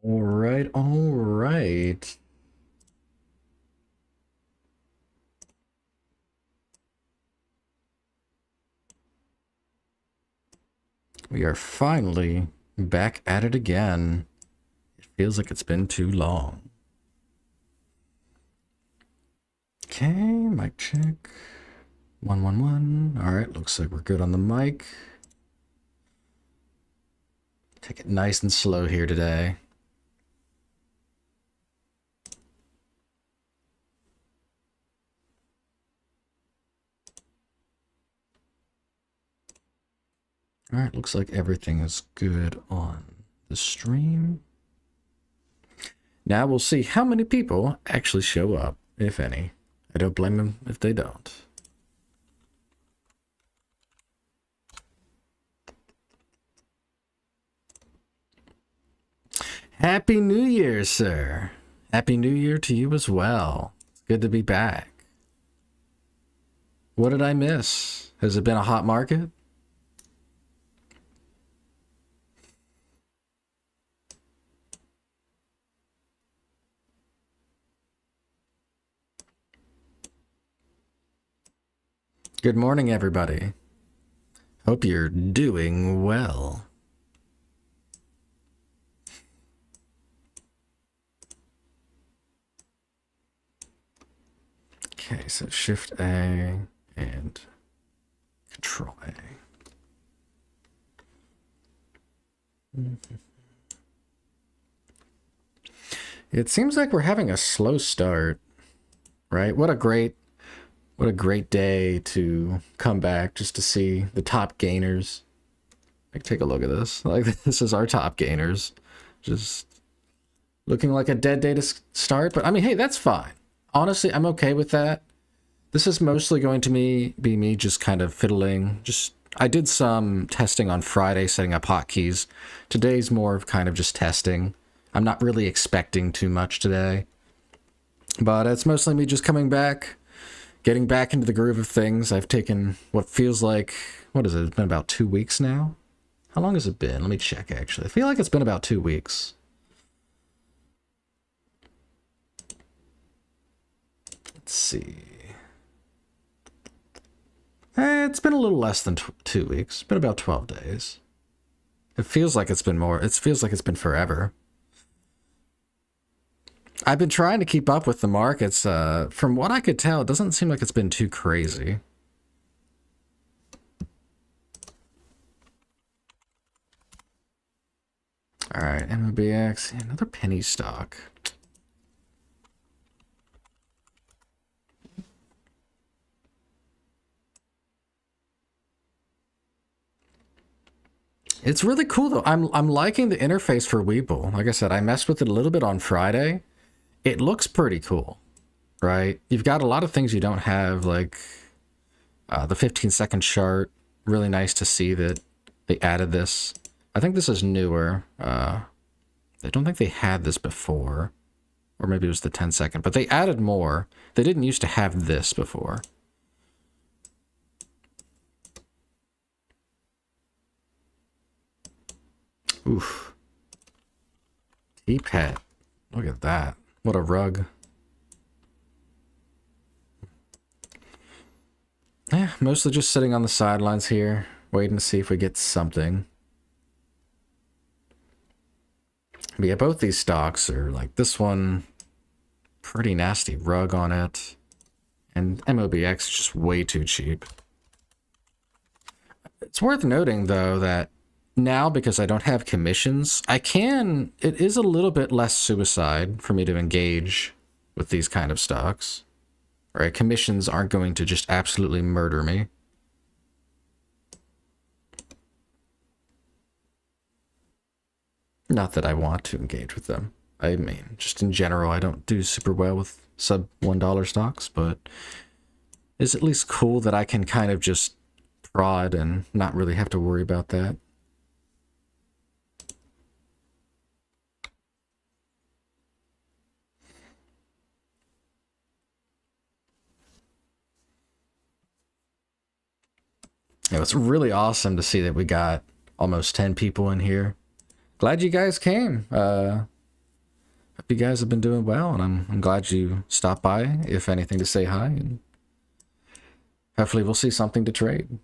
All right, all right. We are finally back at it again. It feels like it's been too long. Okay, mic check. 111. All right, looks like we're good on the mic. Take it nice and slow here today. All right, looks like everything is good on the stream. Now we'll see how many people actually show up, if any. I don't blame them if they don't. Happy New Year, sir. Happy New Year to you as well. It's good to be back. What did I miss? Has it been a hot market? Good morning, everybody. Hope you're doing well. Okay, so Shift A and Control A. It seems like we're having a slow start, right? What a great day to come back just to see the top gainers. Like, take a look at this. Like, this is our top gainers. Just looking like a dead day to start, but I mean, hey, that's fine. Honestly, I'm okay with that. This is mostly going to be me just kind of fiddling. I did some testing on Friday, setting up hotkeys. Today's more of kind of just testing. I'm not really expecting too much today. But it's mostly me just coming back, getting back into the groove of things. I've taken what feels like, what is it? It's been about 2 weeks now? How long has it been? Let me check, actually. I feel like it's been about 2 weeks. Let's see. It's been a little less than 2 weeks. It's been about 12 days. It feels like it's been more. It feels like it's been forever. I've been trying to keep up with the markets. From what I could tell, it doesn't seem like it's been too crazy. All right, MOBX, another penny stock. It's really cool though. I'm liking the interface for WEBULL. Like I said, I messed with it a little bit on Friday. It looks pretty cool, right? You've got a lot of things you don't have, like the 15-second chart. Really nice to see that they added this. I think this is newer. I don't think they had this before. Or maybe it was the 10-second, but they added more. They didn't used to have this before. Oof. T-Pet. Look at that. What a rug. Yeah, mostly just sitting on the sidelines here, waiting to see if we get something. But yeah, both these stocks are like this one, pretty nasty rug on it. And MOBX is just way too cheap. It's worth noting, though, that now, because I don't have commissions, it is a little bit less suicide for me to engage with these kind of stocks. Right? Commissions aren't going to just absolutely murder me. Not that I want to engage with them. I mean, just in general, I don't do super well with sub $1 stocks, but it's at least cool that I can kind of just prod and not really have to worry about that. It was really awesome to see that we got almost 10 people in here. Glad you guys came. Hope you guys have been doing well, and I'm glad you stopped by, if anything, to say hi, and hopefully we'll see something to trade.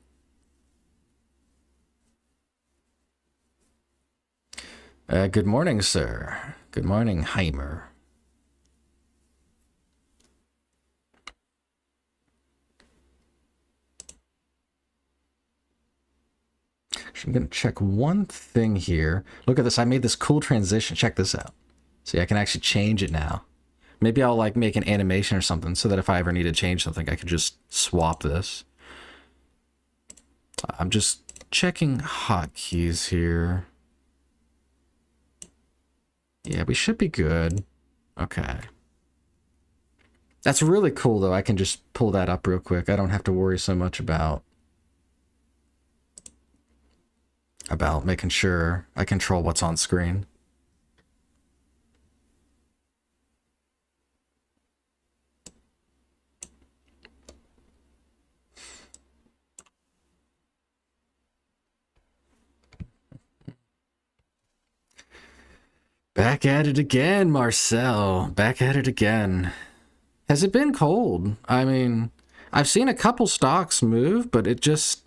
Good morning, sir. Good morning, Heimer. I'm going to check one thing here. Look at this. I made this cool transition. Check this out. See, I can actually change it now. Maybe I'll like make an animation or something so that if I ever need to change something, I could just swap this. I'm just checking hotkeys here. Yeah, we should be good. Okay. That's really cool, though. I can just pull that up real quick. I don't have to worry so much about making sure I control what's on screen. Back at it again, Marcel. Back at it again. Has it been cold? I mean, I've seen a couple stocks move, but it just...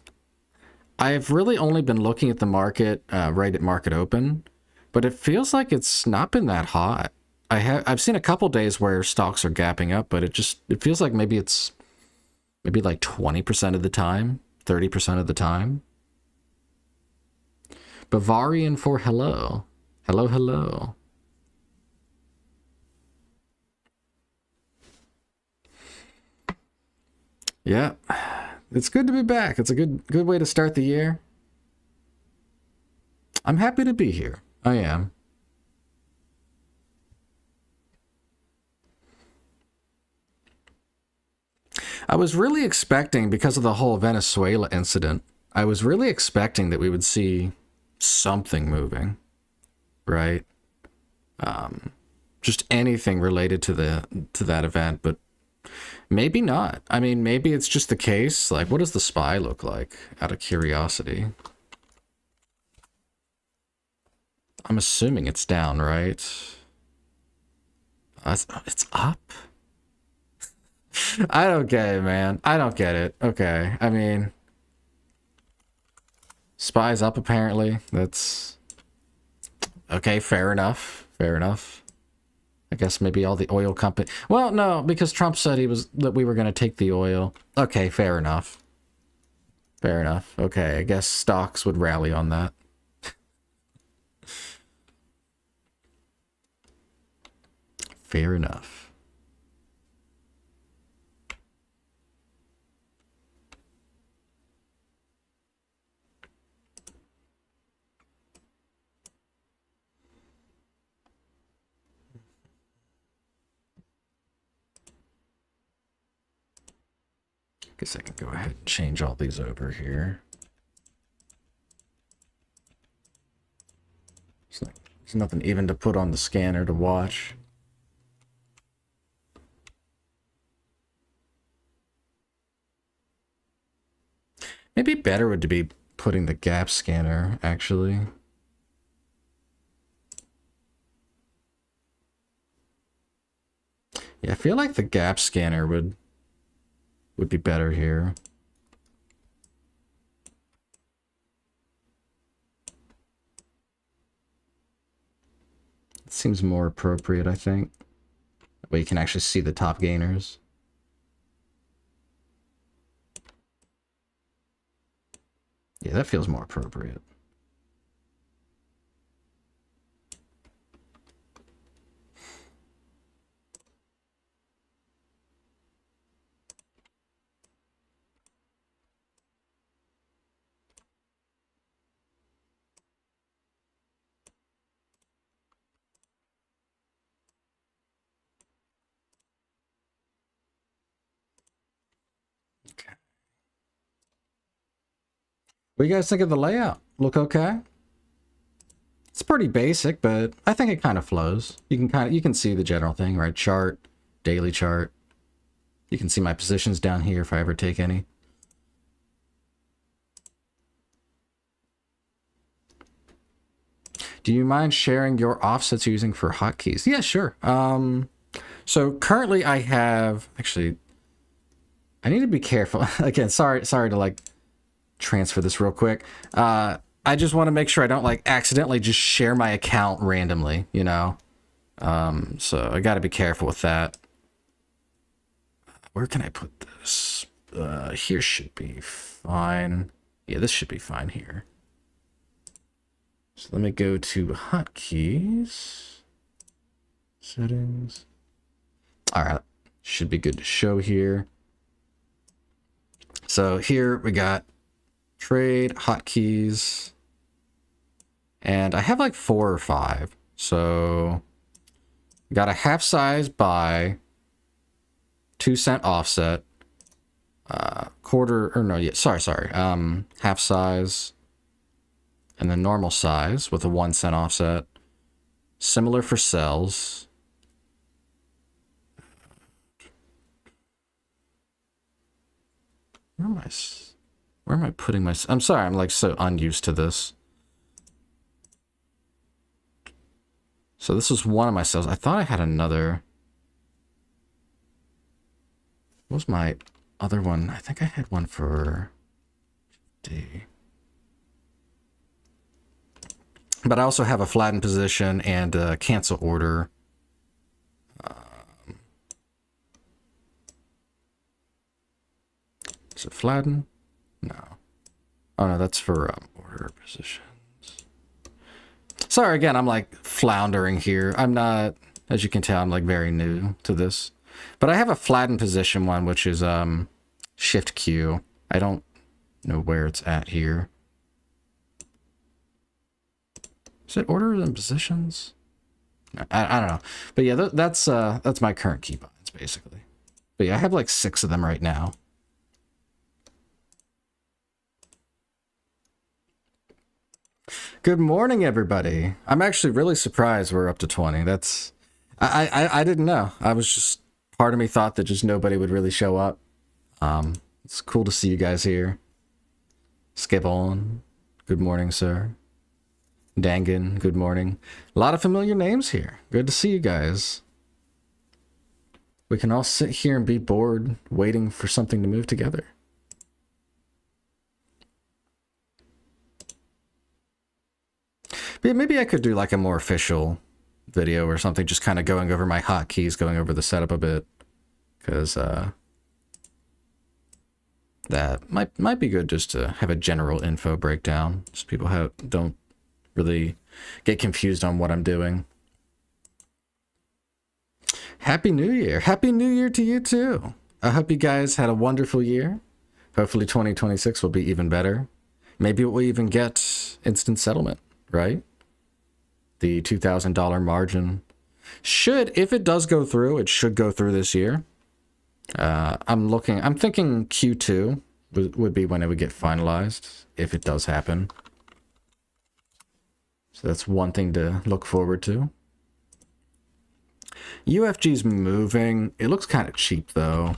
I've really only been looking at the market right at market open, but it feels like it's not been that hot. I've seen a couple days where stocks are gapping up, but it feels like maybe it's like 20% of the time, 30% of the time. Bavarian for hello. Hello, hello. Yeah. It's good to be back. It's a good way to start the year. I'm happy to be here. I am. I was really expecting, because of the whole Venezuela incident, I was really expecting that we would see something moving, right? Just anything related to that event, but maybe not. I mean, maybe it's just the case. Like, what does the SPY look like, out of curiosity? I'm assuming it's down, right? It's up? I don't get it, man. I don't get it. Okay, I mean... SPY's up, apparently. That's... Okay, fair enough. Fair enough. I guess maybe all the oil company... Well, no, because Trump said that we were going to take the oil. Okay, fair enough. Fair enough. Okay, I guess stocks would rally on that. Fair enough. Guess I can go ahead and change all these over here. There's nothing even to put on the scanner to watch. Maybe better would be putting the gap scanner, actually. Yeah, I feel like the gap scanner would be better here. It seems more appropriate, I think. That way you can actually see the top gainers. Yeah, that feels more appropriate. Okay. What do you guys think of the layout? Look okay? It's pretty basic, but I think it kind of flows. You can see the general thing, right? Chart, daily chart. You can see my positions down here if I ever take any. Do Do you mind sharing your offsets you're using for hotkeys? Yeah, sure. So currently I have, actually, I need to be careful. Again, sorry to like transfer this real quick. I just want to make sure I don't like accidentally just share my account randomly, you know? So I got to be careful with that. Where can I put this? Here should be fine. Yeah, this should be fine here. So let me go to hotkeys, settings. All right, should be good to show here. So here we got trade, hotkeys, and I have like 4 or 5. So we got a half size buy, 2-cent offset, half size, and then normal size with a 1-cent offset. Similar for sells. Where am I putting my... I'm sorry, I'm like so unused to this. So this was one of my sells. I thought I had another. What was my other one? I think I had one for D. But I also have a flattened position and a cancel order. Is it flatten? No. Oh no, that's for order positions. Sorry, again, I'm like floundering here. I'm not, as you can tell, I'm like very new to this. But I have a flattened position one, which is Shift Q. I don't know where it's at here. Is it orders and positions? I don't know. But yeah, that's my current keybinds basically. But yeah, I have like 6 of them right now. Good morning, everybody. I'm actually really surprised we're up to 20. That's I didn't know. I was just, part of me thought that just nobody would really show up. It's cool to see you guys here. Skip on. Good morning, sir. Dangan, good morning. A lot of familiar names here. Good to see you guys. We can all sit here and be bored, waiting for something to move together. But maybe I could do like a more official video or something, just kind of going over my hotkeys, going over the setup a bit, because that might be good just to have a general info breakdown, so people don't really get confused on what I'm doing. Happy New Year! Happy New Year to you too! I hope you guys had a wonderful year. Hopefully 2026 will be even better. Maybe we'll even get instant settlement, right? The $2,000 margin should, if it does go through, it should go through this year. I'm thinking Q2 would be when it would get finalized, if it does happen. So that's one thing to look forward to. UFG's moving. It looks kind of cheap, though.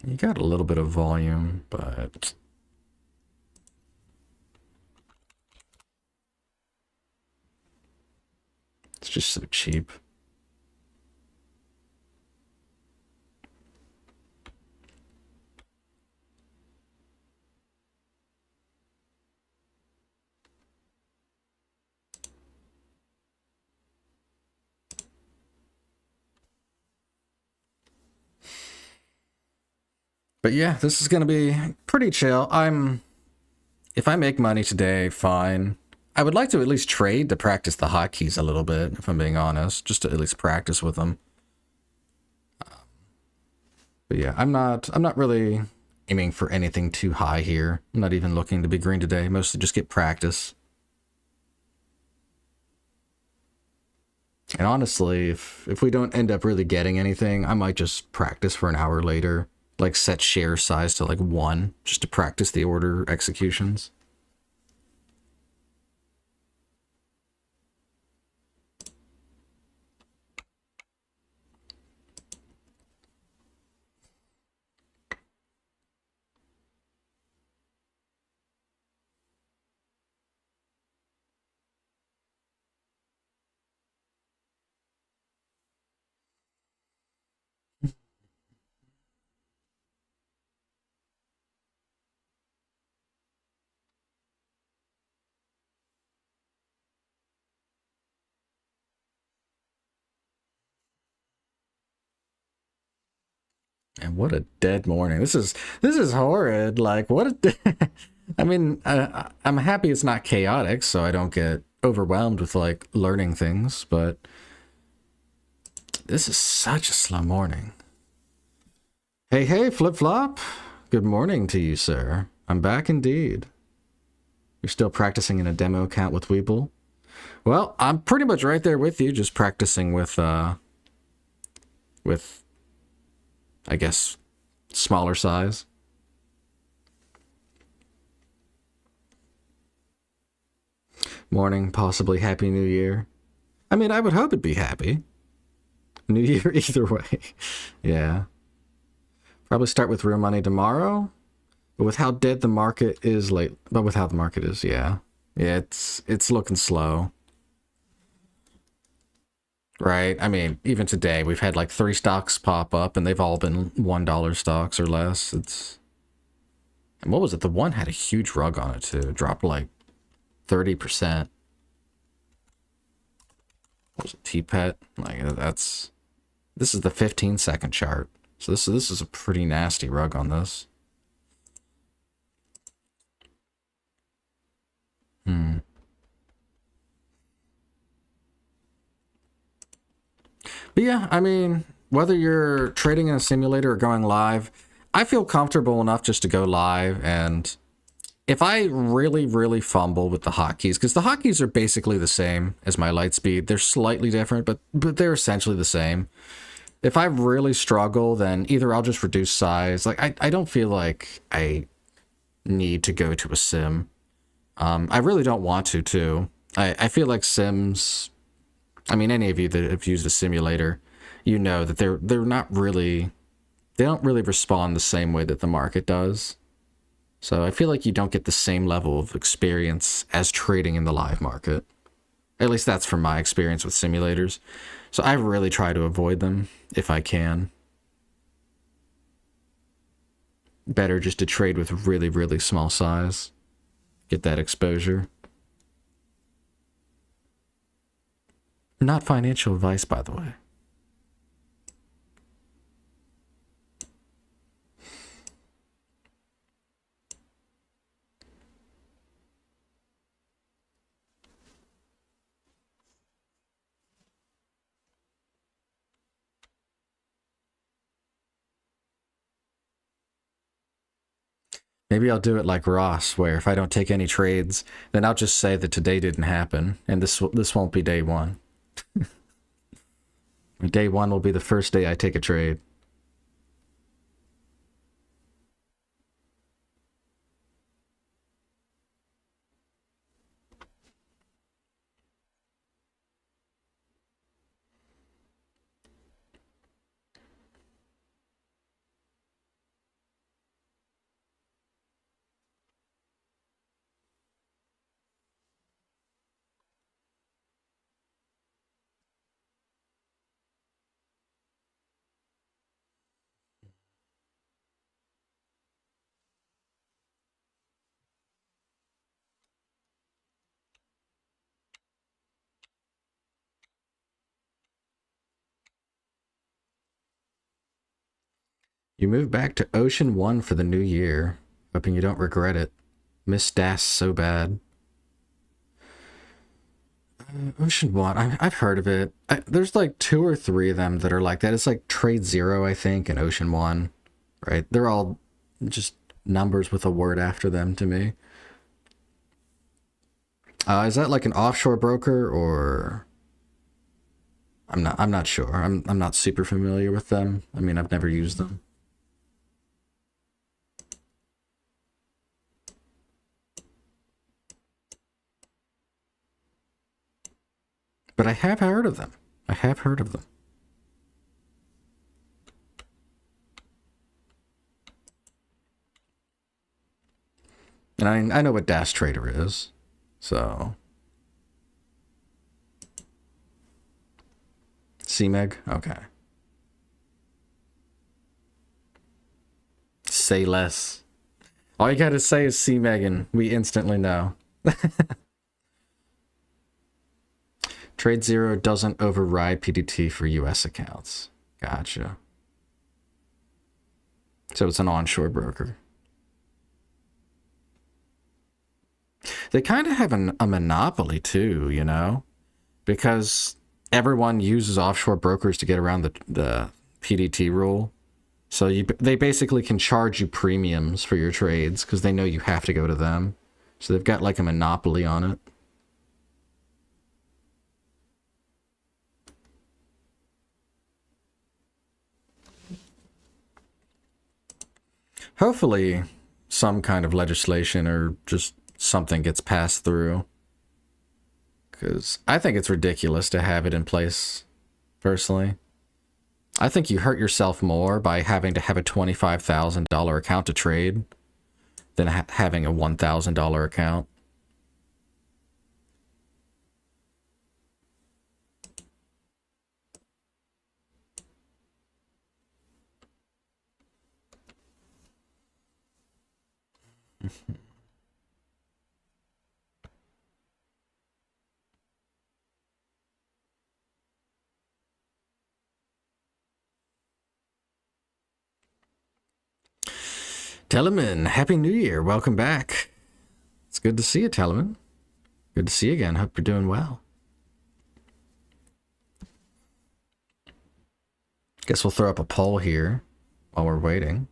You got a little bit of volume, but it's just so cheap. But yeah, this is going to be pretty chill. If I make money today, fine. I would like to at least trade to practice the hotkeys a little bit, if I'm being honest, just to at least practice with them. But yeah, I'm not really aiming for anything too high here. I'm not even looking to be green today, mostly just get practice. And honestly, if we don't end up really getting anything, I might just practice for an hour later. Like set share size to like 1, just to practice the order executions. And what a dead morning. This is horrid. Like, what a I mean, I'm happy it's not chaotic, so I don't get overwhelmed with like learning things, but this is such a slow morning. Hey, Flip Flop. Good morning to you, sir. I'm back indeed. You're still practicing in a demo account with WEBULL? Well, I'm pretty much right there with you, just practicing with I guess, smaller size. Morning, possibly Happy New Year. I mean, I would hope it'd be happy. New Year either way. Yeah. Probably start with real money tomorrow. But with how dead the market is yeah. Yeah, it's looking slow. Right? I mean, even today, we've had like 3 stocks pop up, and they've all been $1 stocks or less. And what was it? The one had a huge rug on it, too. It dropped like 30%. What was it? T-Pet? Like, this is the 15-second chart. So this is a pretty nasty rug on this. But yeah, I mean, whether you're trading in a simulator or going live, I feel comfortable enough just to go live. And if I really, really fumble with the hotkeys, because the hotkeys are basically the same as my Lightspeed, they're slightly different, but they're essentially the same. If I really struggle, then either I'll just reduce size. Like, I don't feel like I need to go to a sim. I really don't want to, too. I feel like sims... I mean, any of you that have used a simulator, you know that they're not really... They don't really respond the same way that the market does. So I feel like you don't get the same level of experience as trading in the live market. At least that's from my experience with simulators. So I really try to avoid them if I can. Better just to trade with really, really small size. Get that exposure. Not financial advice, by the way. Maybe I'll do it like Ross, where if I don't take any trades, then I'll just say that today didn't happen, and this won't be day one. Day one will be the first day I take a trade. You move back to Ocean 1 for the new year. Hoping you don't regret it. Miss Das so bad. Ocean 1, I've heard of it. There's like 2 or 3 of them that are like that. It's like Trade Zero, I think, and Ocean 1. Right? They're all just numbers with a word after them to me. Is that like an offshore broker, or... I'm not sure. I'm not super familiar with them. I mean, I've never used them. But I have heard of them. I have heard of them. And I know what Dash Trader is, so... CMEG? Okay. Say less. All you gotta say is CMEG and we instantly know. Trade Zero doesn't override PDT for US accounts. Gotcha. So it's an onshore broker. They kind of have a monopoly too, you know, because everyone uses offshore brokers to get around the PDT rule. So they basically can charge you premiums for your trades because they know you have to go to them. So they've got like a monopoly on it. Hopefully some kind of legislation or just something gets passed through. Because I think it's ridiculous to have it in place, personally. I think you hurt yourself more by having to have a $25,000 account to trade than having a $1,000 account. Telemann, Happy New Year. Welcome back. It's good to see you, Telemann. Good to see you again. Hope you're doing well. Guess we'll throw up a poll here while we're waiting.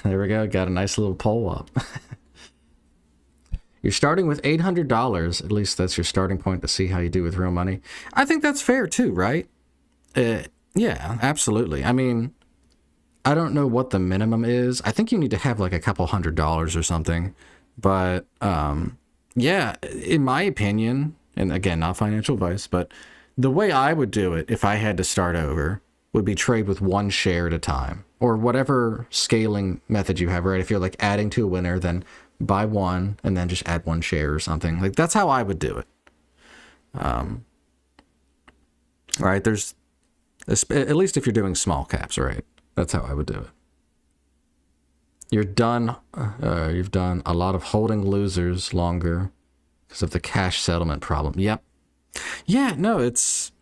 There we go. Got a nice little poll up. You're starting with $800. At least that's your starting point to see how you do with real money. I think that's fair too, right? Yeah, absolutely. I mean, I don't know what the minimum is. I think you need to have like a couple $100 or something. But yeah, in my opinion, and again, not financial advice, but the way I would do it if I had to start over would be trade with one share at a time, or whatever scaling method you have, right? If you're like adding to a winner, then buy one and then just add one share or something. Like that's how I would do it. Right? There's, at least if you're doing small caps, right? That's how I would do it. You're done. You've done a lot of holding losers longer because of the cash settlement problem. Yep. Yeah, no, it's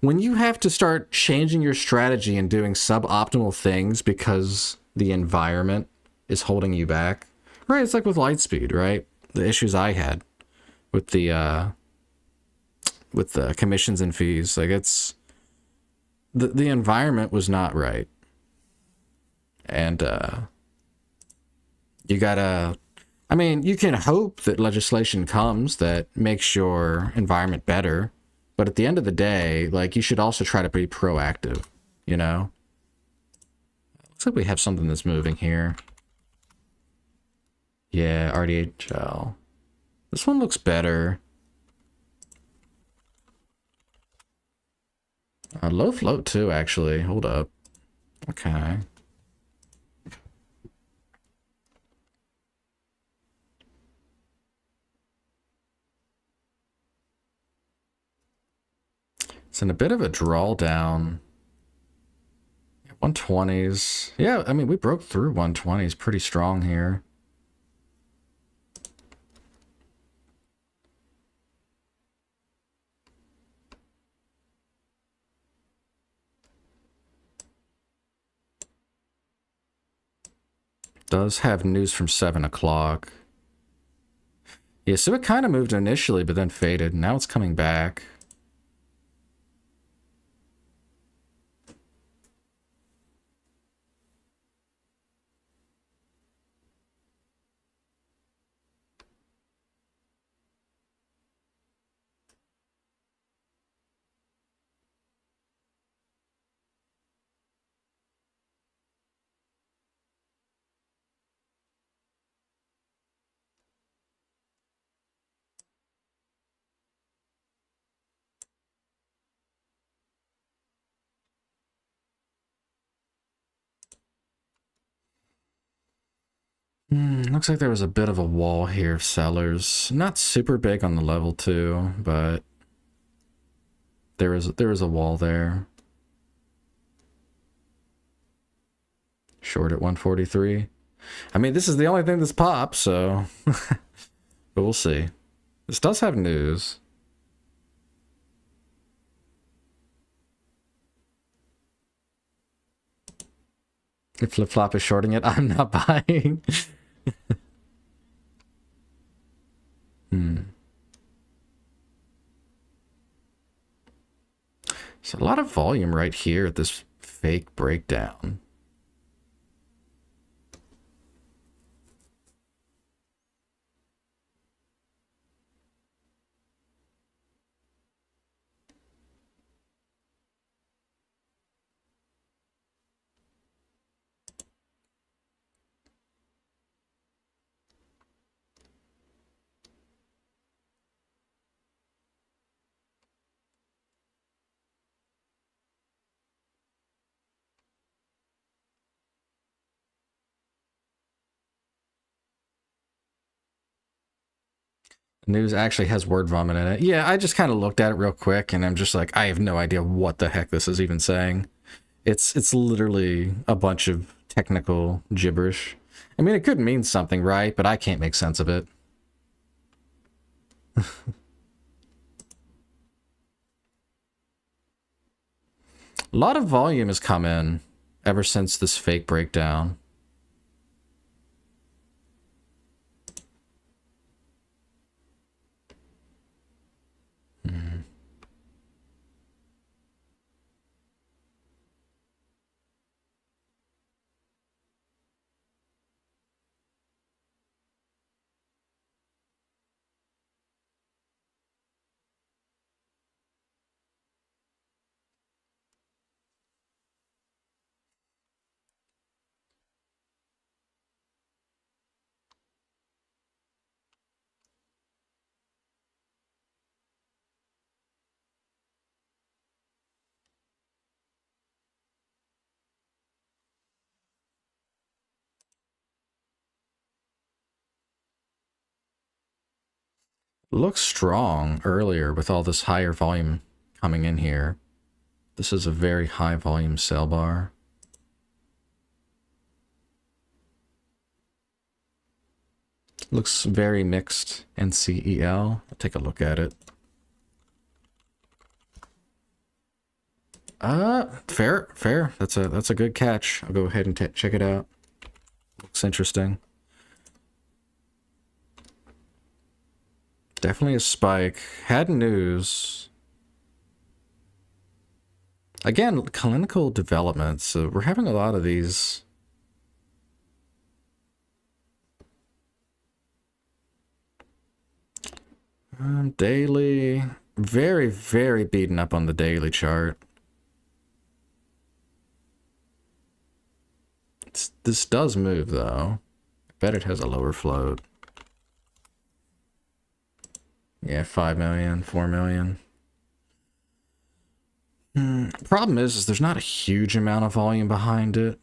when you have to start changing your strategy and doing suboptimal things because the environment is holding you back. Right, it's like with Lightspeed, right? The issues I had with the commissions and fees, like it's the environment was not right. And you gotta, I mean, you can hope that legislation comes that makes your environment better, but at the end of the day, like you should also try to be proactive, you know? Looks like we have something that's moving here. Yeah, RDHL. This one looks better. Low float too, actually. Hold up. Okay. It's in a bit of a drawdown. 120s. Yeah, I mean, we broke through 120s pretty strong here. Does have news from 7 o'clock. Yeah, so it kind of moved initially, but then faded. Now it's coming back. Looks like there was a bit of a wall here of sellers. Not super big on the level 2, but there is a wall there. Short at 143. I mean, this is the only thing that's popped, so but we'll see. This does have news. If flip-flop is shorting it, I'm not buying. So a lot of volume right here at this fake breakdown. News actually has word vomit in it. Yeah, I just kind of looked at it real quick, and I'm just like, I have no idea what the heck this is even saying. It's literally a bunch of technical gibberish. I mean, it could mean something, right? But I can't make sense of it. A lot of volume has come in ever since this fake breakdown. Looks strong earlier with all this higher volume coming in here. This is a very high volume sell bar. Looks very mixed NCEL. I'll take a look at it. Fair. That's a good catch. I'll go ahead and check it out. Looks interesting. Definitely a spike. Had news. Again, clinical developments. We're having a lot of these. Daily. Very, very beaten up on the daily chart. This does move, though. I bet it has a lower float. Yeah, 5 million, 4 million. Problem is there's not a huge amount of volume behind it.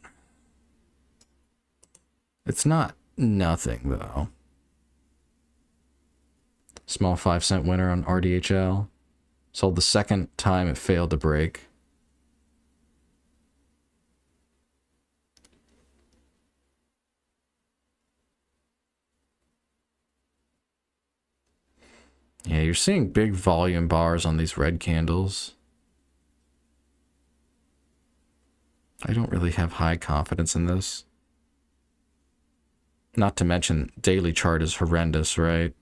It's not nothing, though. Small 5-cent winner on RDHL. Sold the second time it failed to break. Yeah, you're seeing big volume bars on these red candles. I don't really have high confidence in this. Not to mention, daily chart is horrendous, right?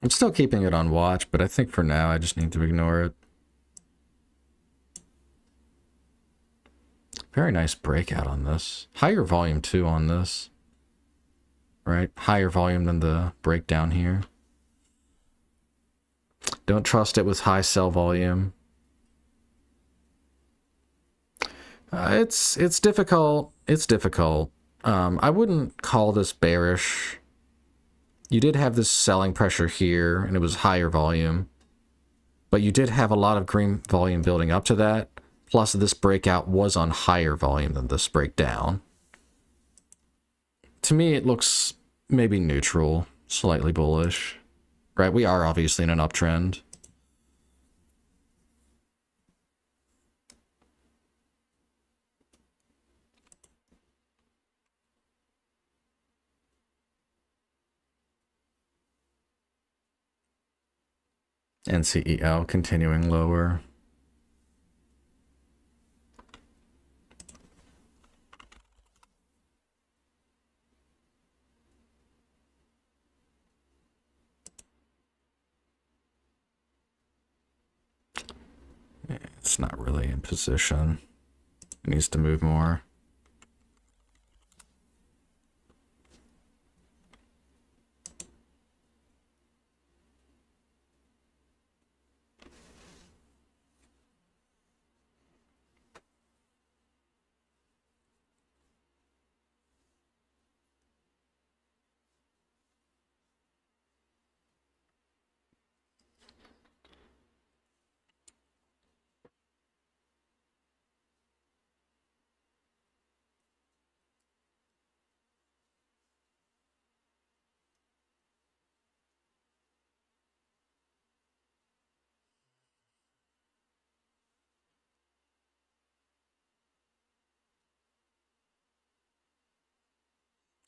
I'm still keeping it on watch, but I think for now I just need to ignore it. Very nice breakout on this. Higher volume too on this. Right? Higher volume than the breakdown here. Don't trust it with high sell volume. It's difficult. It's difficult. I wouldn't call this bearish. You did have this selling pressure here, and it was higher volume. But you did have a lot of green volume building up to that. Plus, this breakout was on higher volume than this breakdown. To me, it looks maybe neutral, slightly bullish. Right, we are obviously in an uptrend. NCEL continuing lower. It's not really in position. It needs to move more.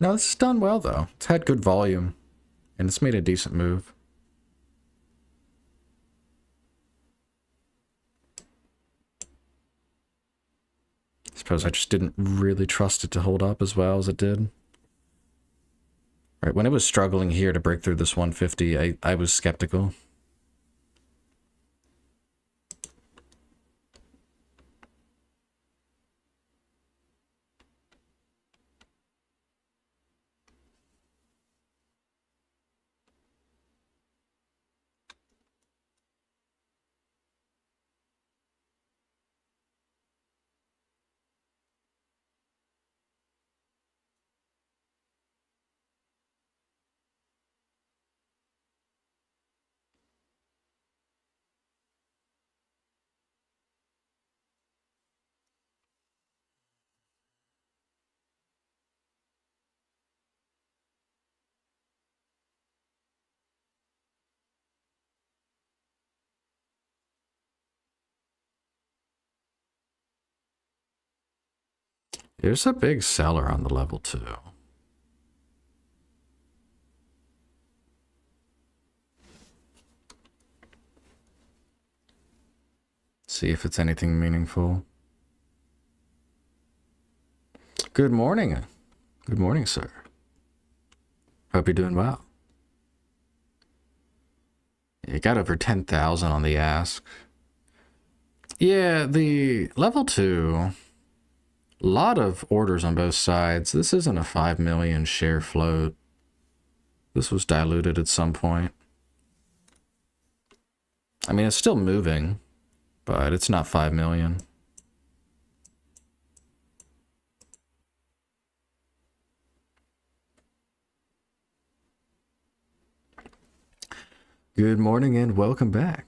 No, this is done well, though. It's had good volume, and it's made a decent move. I suppose I just didn't really trust it to hold up as well as it did. Right, when it was struggling here to break through this 150, I was skeptical. There's a big seller on the level 2. See if it's anything meaningful. Good morning. Good morning, sir. Hope you're doing well. You got over 10,000 on the ask. Yeah, the level 2, a lot of orders on both sides. This isn't a 5 million share float. This was diluted at some point. I mean, it's still moving, but it's not 5 million. Good morning and welcome back.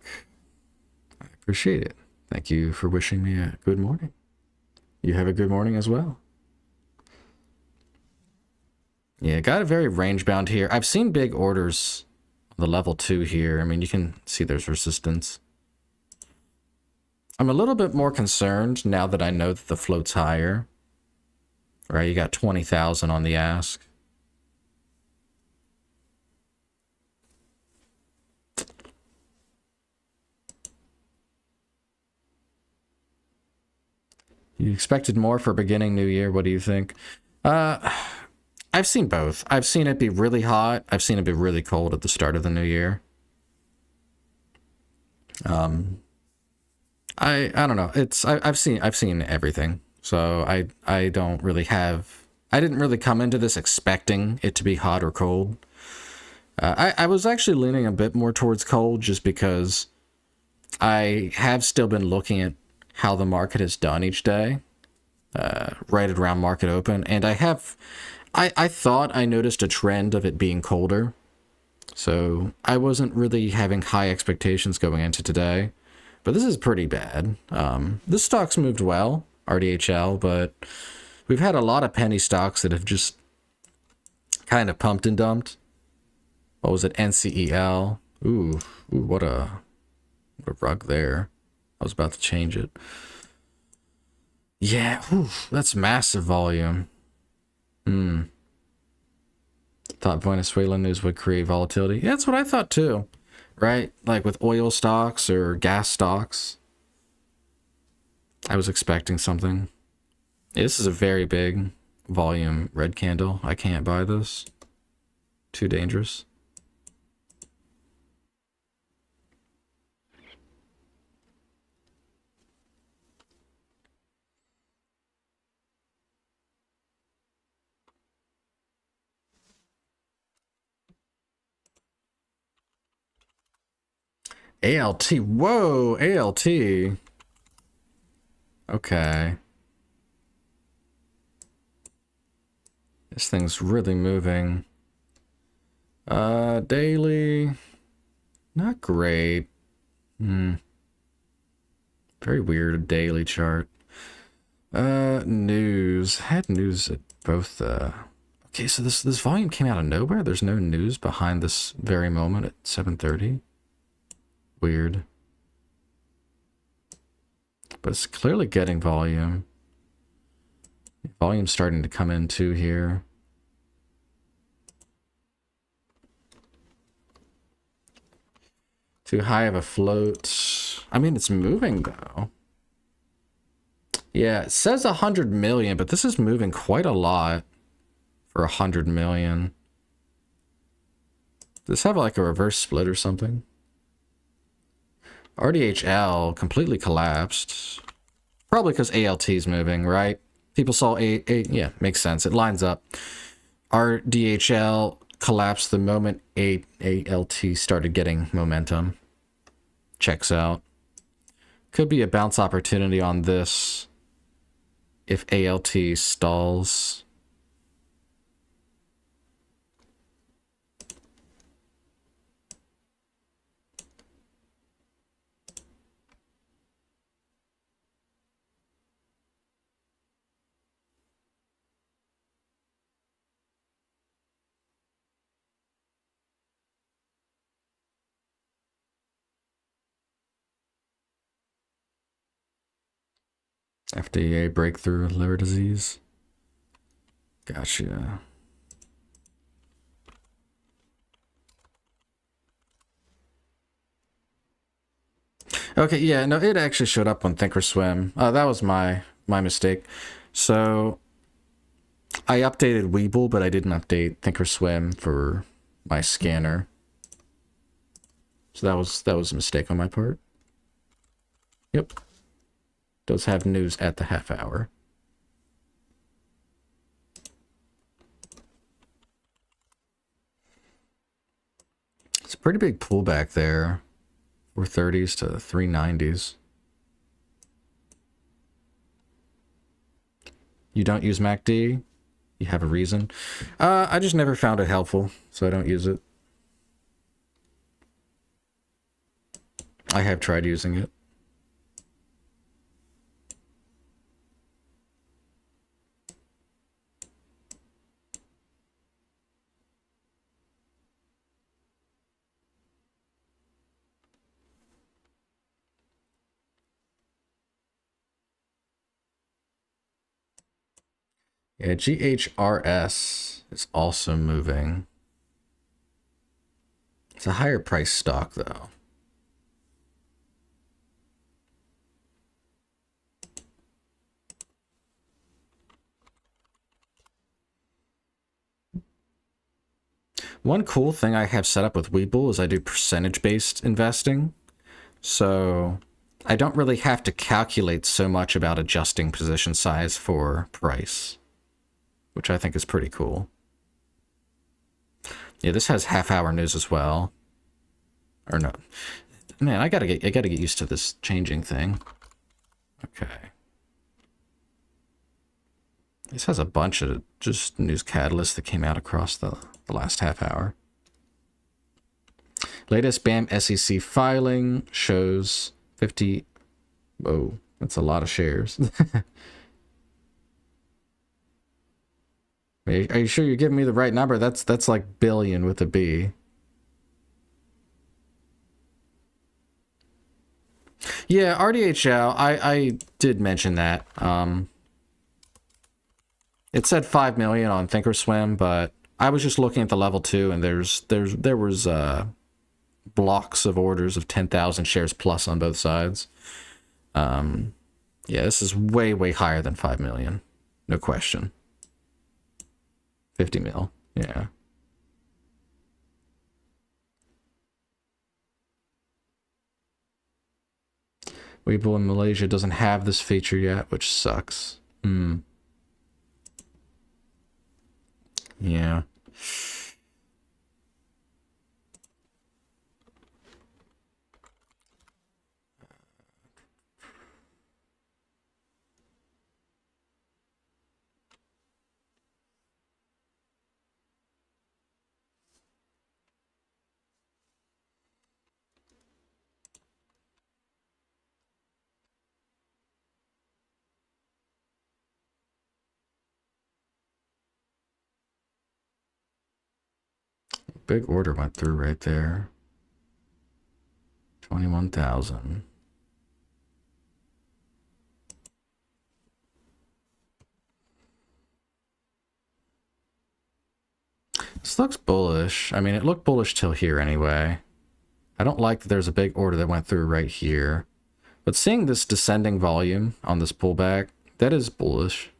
I appreciate it. Thank you for wishing me a good morning. You have a good morning as well. Yeah, got a very range bound here. I've seen big orders on the level 2 here. I mean, you can see there's resistance. I'm a little bit more concerned now that I know that the float's higher. Right, you got 20,000 on the ask. You expected more for beginning new year. What do you think? I've seen both. I've seen it be really hot. I've seen it be really cold at the start of the new year. I don't know. I've seen everything. So I don't really have. I didn't really come into this expecting it to be hot or cold. I was actually leaning a bit more towards cold just because I have still been looking at how the market has done each day, right around market open. And I thought I noticed a trend of it being colder. So I wasn't really having high expectations going into today, but this is pretty bad. This stock's moved well, RDHL, but we've had a lot of penny stocks that have just kind of pumped and dumped. What was it? NCEL. Ooh, what a rug there. I was about to change it. Yeah, that's massive volume. Thought Venezuelan news would create volatility. Yeah, that's what I thought too, right? Like with oil stocks or gas stocks. I was expecting something. Yeah, this is a very big volume red candle. I can't buy this. Too dangerous. ALT. Whoa, ALT. Okay. This thing's really moving. Daily. Not great. Very weird daily chart. News. Had news at both, Okay, so this volume came out of nowhere? There's no news behind this very moment at 7:30? Weird. But it's clearly getting volume. Volume's starting to come in too here. Too high of a float. I mean, it's moving though. Yeah, it says 100 million, but this is moving quite a lot for 100 million. Does this have like a reverse split or something? RDHL completely collapsed. Probably because ALT is moving, right? People saw yeah, makes sense. It lines up. RDHL collapsed the moment ALT started getting momentum. Checks out. Could be a bounce opportunity on this if ALT stalls. FDA breakthrough liver disease. Gotcha. Okay, yeah, no, it actually showed up on Thinkorswim. That was my mistake. So I updated WEBULL, but I didn't update Thinkorswim for my scanner. So that was a mistake on my part. Yep. Does have news at the half hour. It's a pretty big pullback there. 430s to 390s. You don't use MACD? You have a reason? I just never found it helpful, so I don't use it. I have tried using it. Yeah, GHRS is also moving. It's a higher price stock, though. One cool thing I have set up with WEBULL is I do percentage-based investing. So I don't really have to calculate so much about adjusting position size for price, which I think is pretty cool. Yeah, this has half-hour news as well. Or no. Man, I gotta get used to this changing thing. Okay. This has a bunch of just news catalysts that came out across the last half hour. Latest BAM SEC filing shows 50. Whoa, that's a lot of shares. Are you sure you're giving me the right number? That's like billion with a B. Yeah, RDHL, I did mention that. It said 5 million on Thinkorswim, but I was just looking at the level 2, and there was blocks of orders of 10,000 shares plus on both sides. Yeah, this is way higher than 5 million. No question. 50 mil. Yeah. WEBULL in Malaysia doesn't have this feature yet, which sucks. Yeah. Big order went through right there. 21,000. This looks bullish. I mean, it looked bullish till here anyway. I don't like that there's a big order that went through right here. But seeing this descending volume on this pullback, that is bullish.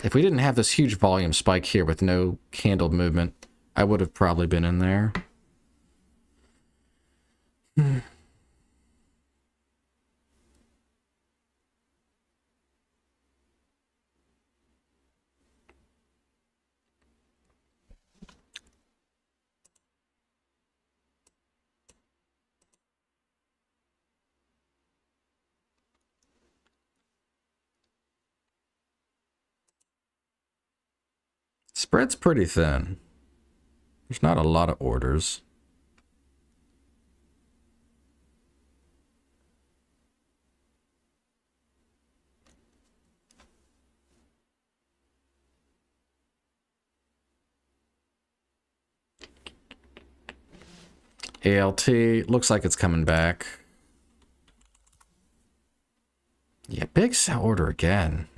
If we didn't have this huge volume spike here with no candle movement, I would have probably been in there. Spread's pretty thin. There's not a lot of orders. ALT looks like it's coming back. Yeah, big sell order again.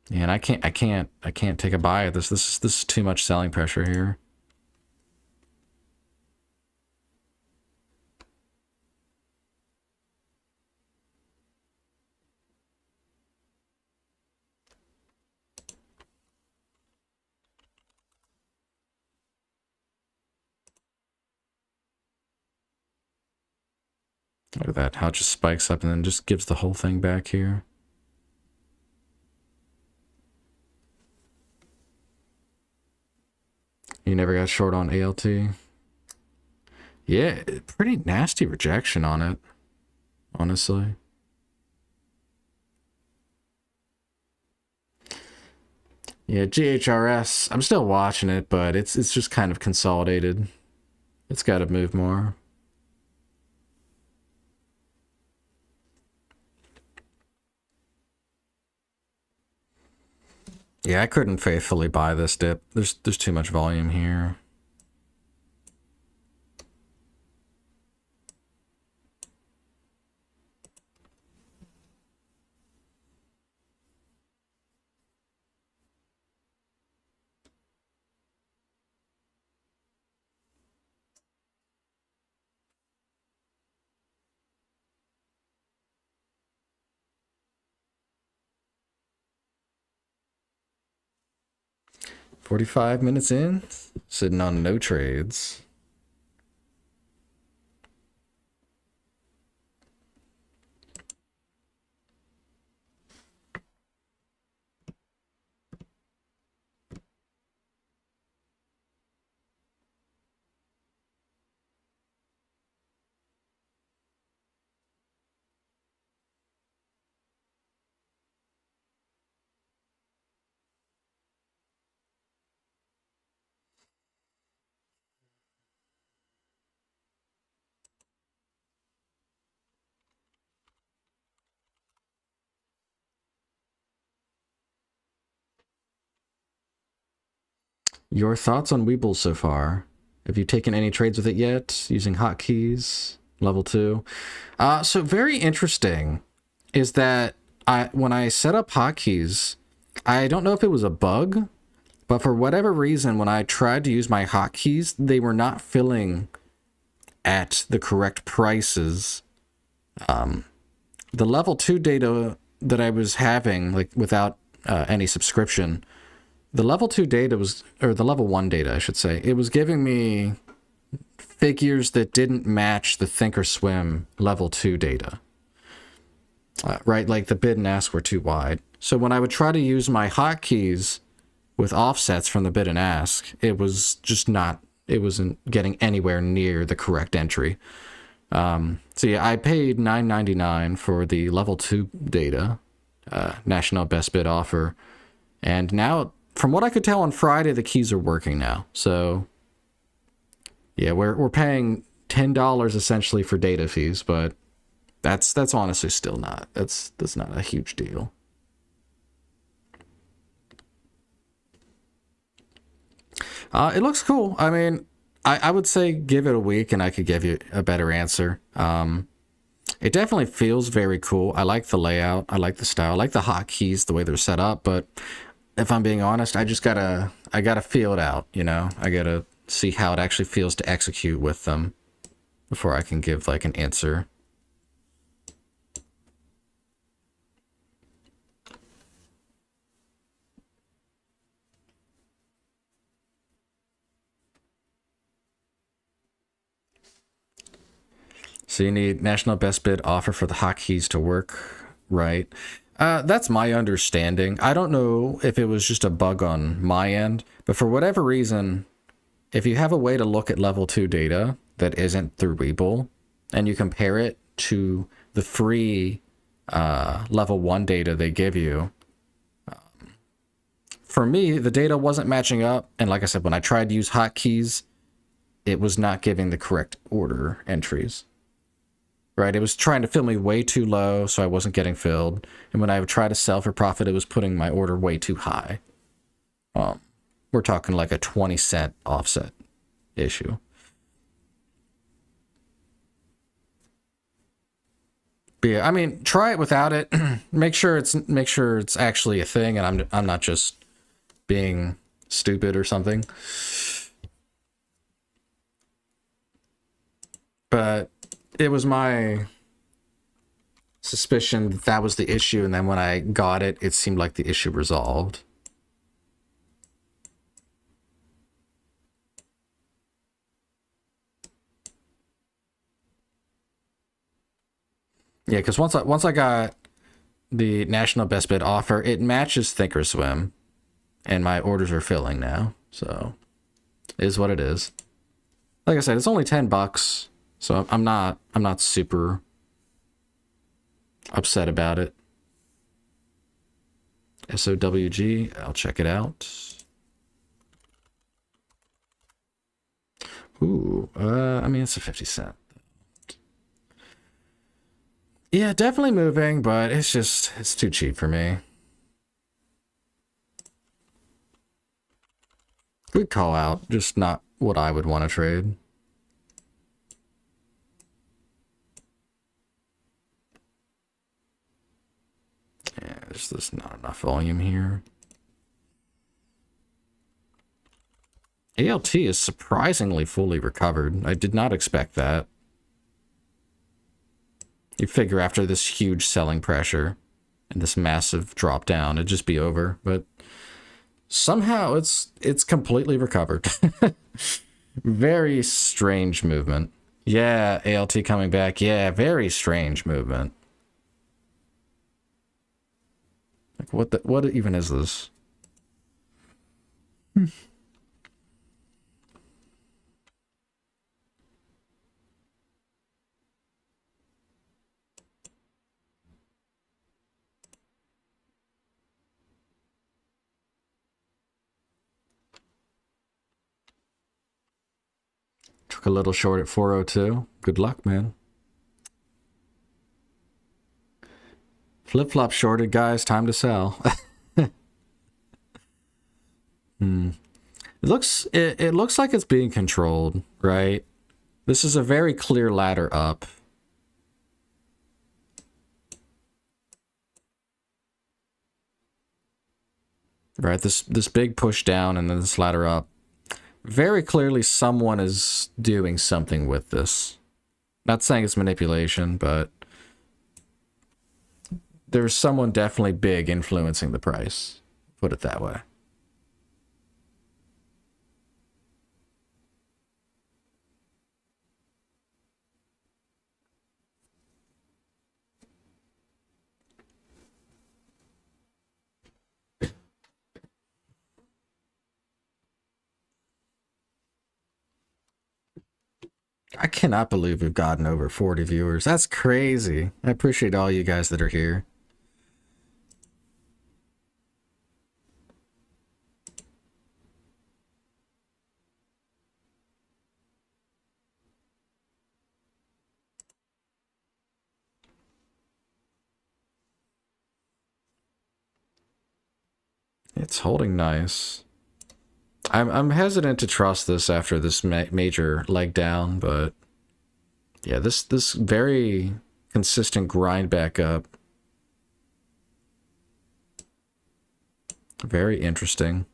Yeah, and I can't take a buy at this. This is too much selling pressure here. Look at that, how it just spikes up and then just gives the whole thing back here. You never got short on ALT? Yeah, pretty nasty rejection on it, honestly. Yeah, GHRS, I'm still watching it, but it's just kind of consolidated. It's got to move more. Yeah, I couldn't faithfully buy this dip. There's too much volume here. $45 minutes in, sitting on no trades. Your thoughts on WEBULL so far? Have you taken any trades with it yet? Using hotkeys, level 2? So very interesting is that when I set up hotkeys, I don't know if it was a bug, but for whatever reason, when I tried to use my hotkeys, they were not filling at the correct prices. The level 2 data that I was having, like without any subscription, the level 2 data was, or the level 1 data, I should say, it was giving me figures that didn't match the Thinkorswim level 2 data. Right, like the bid and ask were too wide. So when I would try to use my hotkeys with offsets from the bid and ask, it was just not, it wasn't getting anywhere near the correct entry. So yeah, I paid $9.99 for the level 2 data, national best bid offer. And now, from what I could tell on Friday, the keys are working now. So yeah, we're paying $10 essentially for data fees, but that's honestly still not, that's not a huge deal. It looks cool. I mean, I would say give it a week and I could give you a better answer. It definitely feels very cool. I like the layout. I like the style. I like the hotkeys, the way they're set up. But if I'm being honest, I gotta feel it out, you know? I gotta see how it actually feels to execute with them before I can give like an answer. So you need national best bid offer for the hotkeys to work, right? That's my understanding. I don't know if it was just a bug on my end, but for whatever reason, if you have a way to look at level 2 data that isn't through WEBULL, and you compare it to the free level 1 data they give you, for me, the data wasn't matching up. And like I said, when I tried to use hotkeys, it was not giving the correct order entries. Right, it was trying to fill me way too low, so I wasn't getting filled. And when I would try to sell for profit, it was putting my order way too high. We're talking like a 20-cent offset issue. But yeah, I mean, try it without it. make sure it's actually a thing, and I'm not just being stupid or something. But it was my suspicion that that was the issue, and then when I got it, it seemed like the issue resolved. Yeah, because once I got the national best bid offer, it matches Thinkorswim, and my orders are filling now. So, it is what it is. Like I said, it's only $10. So I'm not super upset about it. SOWG, I'll check it out. Ooh, I mean, it's a 50-cent. Yeah, definitely moving, but it's too cheap for me. Good call out, just not what I would want to trade. Yeah, there's not enough volume here. ALT is surprisingly fully recovered. I did not expect that. You figure after this huge selling pressure and this massive drop down, it'd just be over. But somehow it's completely recovered. Very strange movement. Yeah, ALT coming back. Yeah, very strange movement. Like what even is this? Took a little short at 402. Good luck, man. Flip-flop shorted, guys. Time to sell. The It looks like it's being controlled, right? This is a very clear ladder up. Right, this big push down and then this ladder up. Very clearly someone is doing something with this. Not saying it's manipulation, but there's someone definitely big influencing the price. Put it that way. I cannot believe we've gotten over 40 viewers. That's crazy. I appreciate all you guys that are here. It's holding nice. I'm hesitant to trust this after this major leg down, but yeah, this very consistent grind back up. Very interesting.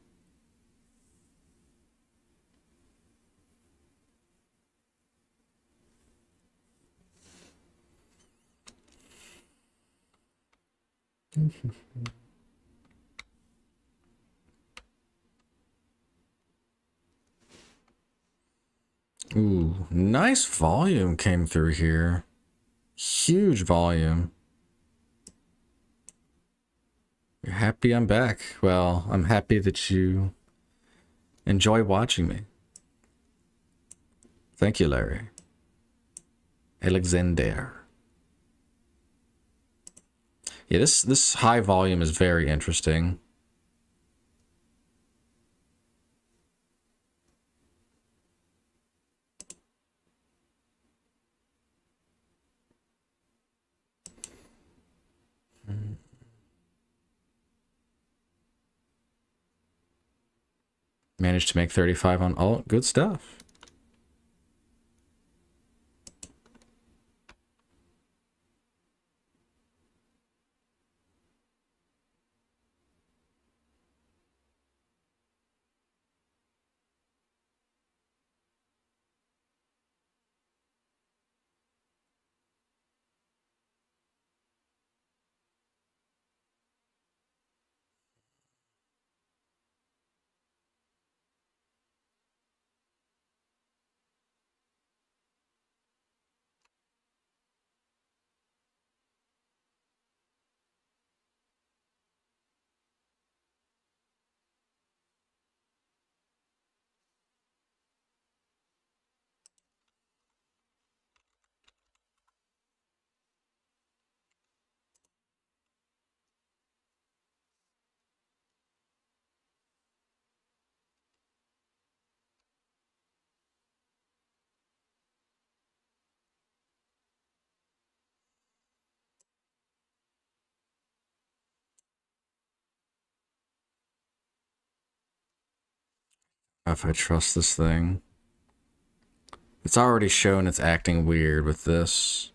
Ooh, nice volume came through here. Huge volume. You're happy I'm back. Well, I'm happy that you enjoy watching me. Thank you, Larry. Alexander. Yeah, this high volume is very interesting. Managed to make 35 on alt. Good stuff. If I trust this thing. It's already shown it's acting weird with this.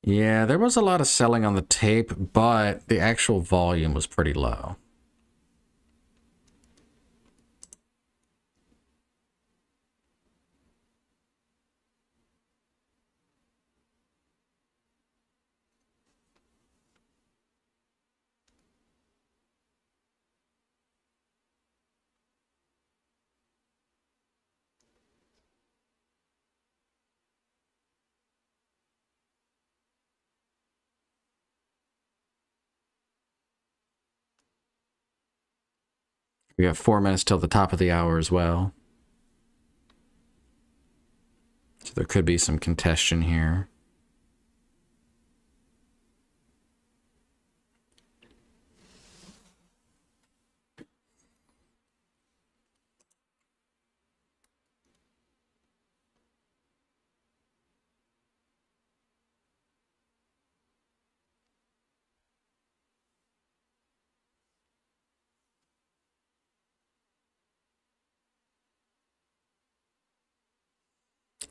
Yeah, there was a lot of selling on the tape, but the actual volume was pretty low. We have 4 minutes till the top of the hour as well. So there could be some congestion here.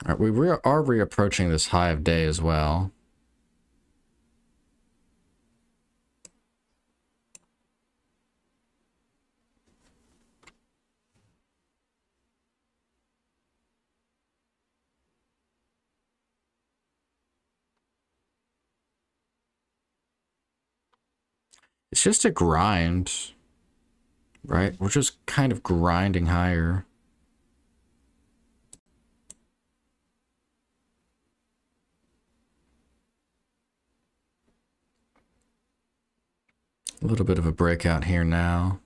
All right, we are reapproaching this high of day as well. It's just a grind, right? We're just kind of grinding higher. A little bit of a breakout here now.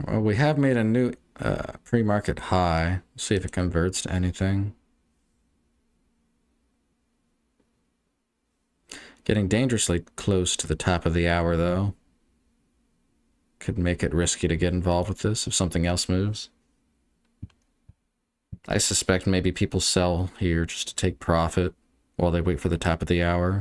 Well, we have made a new pre-market high. Let's see if it converts to anything. Getting dangerously close to the top of the hour, though. Could make it risky to get involved with this if something else moves. I suspect maybe people sell here just to take profit while they wait for the top of the hour.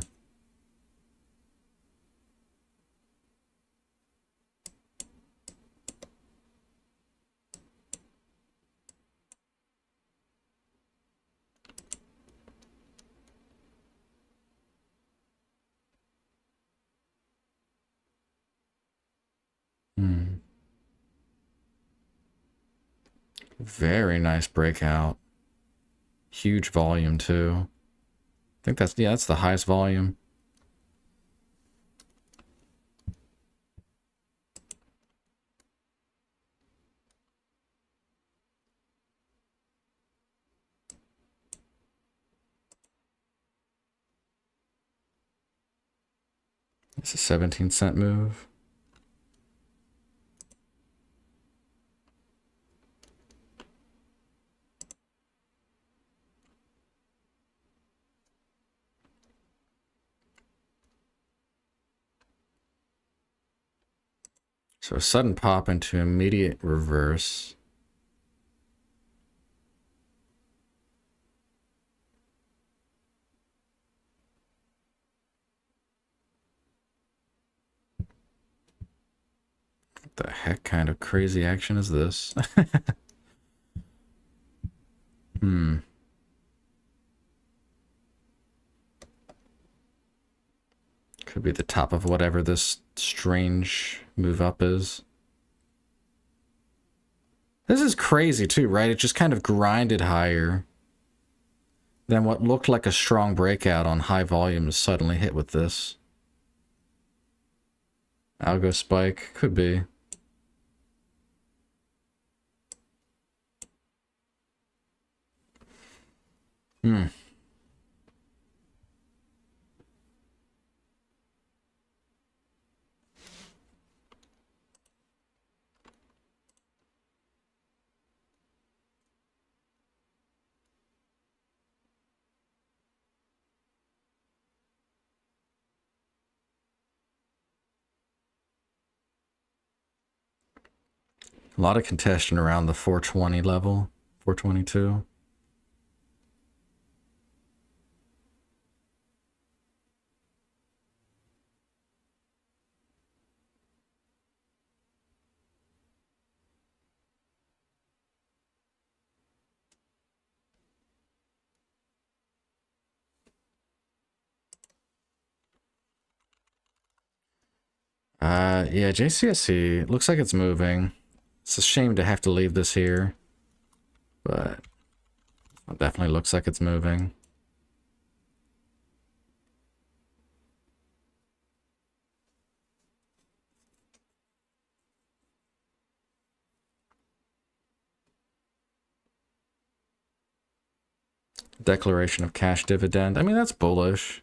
Very nice breakout. Huge volume, too. I think that's, yeah, that's the highest volume. It's a 17-cent move. So a sudden pop into immediate reverse. What the heck kind of crazy action is this? Could be the top of whatever this strange move up is. This is crazy too, right? It just kind of grinded higher. Then what looked like a strong breakout on high volume is suddenly hit with this. Algo spike, could be. A lot of contention around the 420 level, 422. Yeah, JCSC, looks like it's moving. It's a shame to have to leave this here, but it definitely looks like it's moving. Declaration of cash dividend. I mean, that's bullish.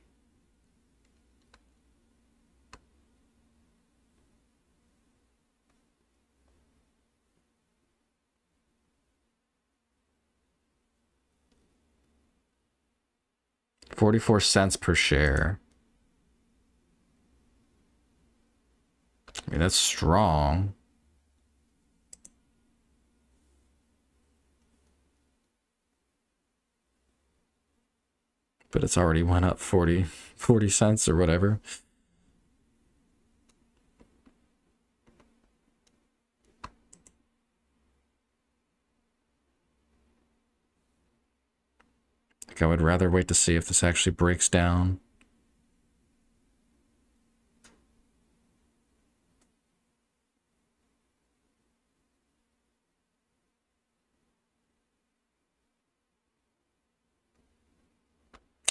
$0.44 per share. I mean, that's strong. But it's already went up 40 cents or whatever. Like, I would rather wait to see if this actually breaks down.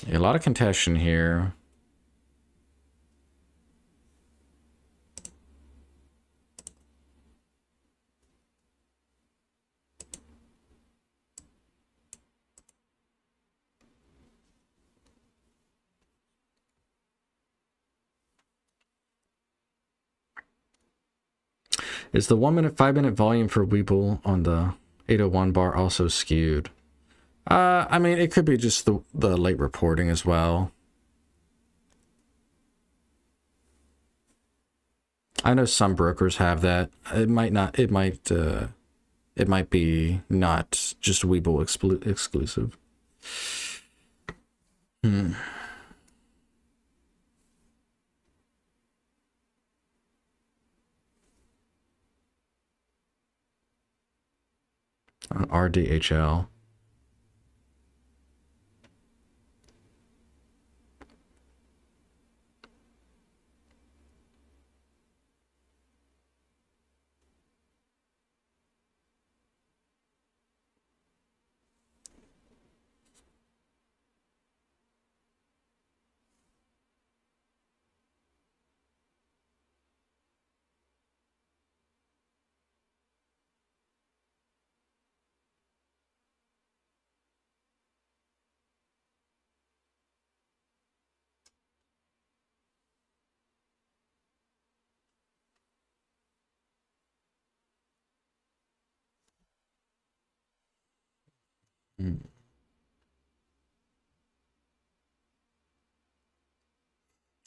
Yeah, a lot of contention here. Is the 1 minute, 5 minute volume for WEBULL on the 801 bar also skewed? I mean, it could be just the late reporting as well. I know some brokers have that. It might not. It might be not just WEBULL exclusive. On RDHL.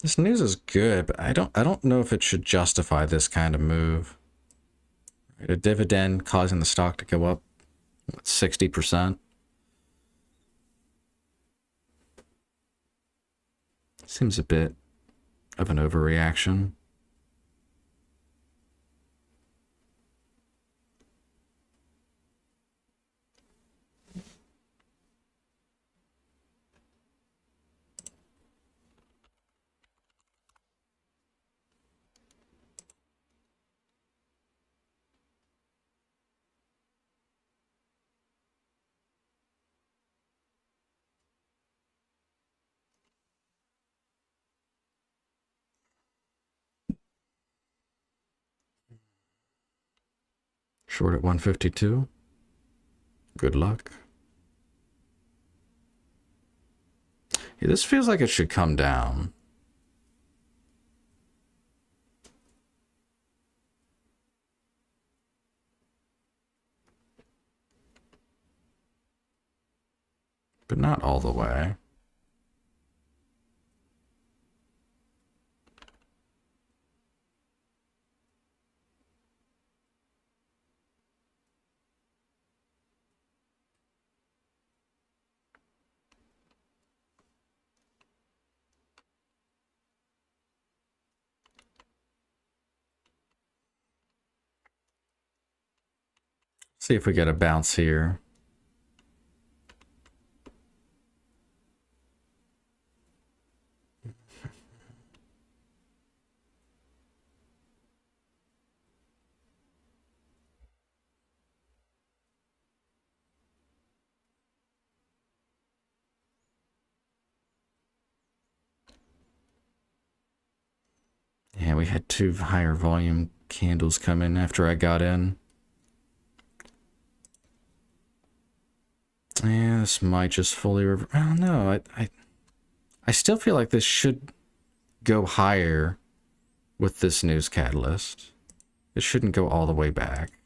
This news is good, but I don't know if it should justify this kind of move. A dividend causing the stock to go up 60%. Seems a bit of an overreaction. Short at 152. Good luck. Yeah, this feels like it should come down. But not all the way. See if we get a bounce here. Yeah, we had 2 higher volume candles come in after I got in. Yeah, this might just fully reverse. I don't know. I still feel like this should go higher with this news catalyst. It shouldn't go all the way back.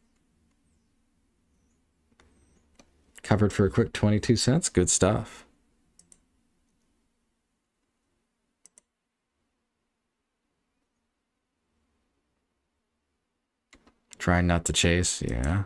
Covered for a quick 22 cents. Good stuff. Trying not to chase, yeah.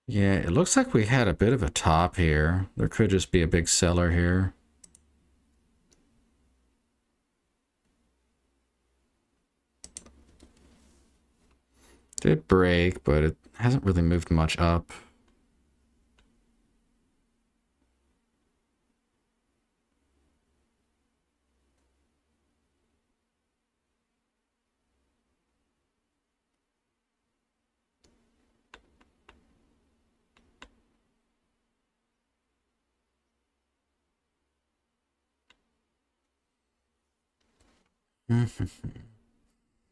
Yeah, it looks like we had a bit of a top here. There could just be a big seller here. Did break, but it hasn't really moved much up.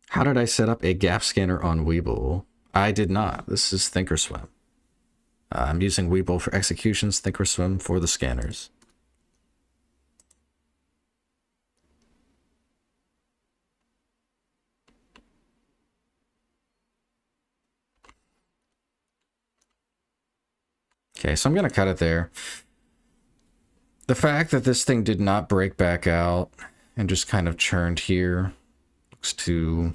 How did I set up a gap scanner on WEBULL? I did not. This is Thinkorswim. I'm using WEBULL for executions, Thinkorswim for the scanners. Okay, so I'm going to cut it there. The fact that this thing did not break back out and just kind of churned here looks too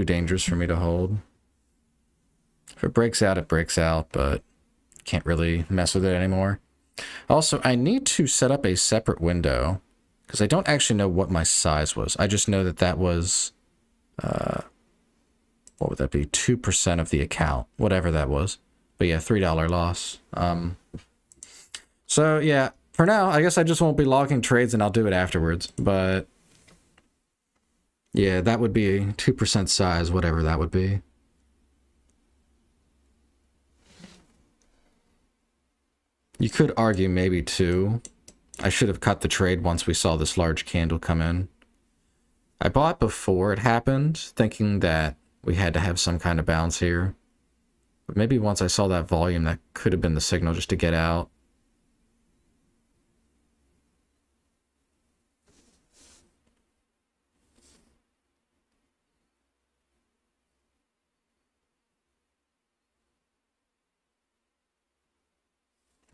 dangerous for me to hold. If it breaks out, it breaks out, but can't really mess with it anymore. Also, I need to set up a separate window because I don't actually know what my size was. I just know that that was, what would that be? 2% of the account, whatever that was. But yeah, $3 loss. So yeah, for now, I guess I just won't be logging trades and I'll do it afterwards. But yeah, that would be a 2% size, whatever that would be. You could argue maybe 2. I should have cut the trade once we saw this large candle come in. I bought before it happened, thinking that we had to have some kind of bounce here. But maybe once I saw that volume, that could have been the signal just to get out.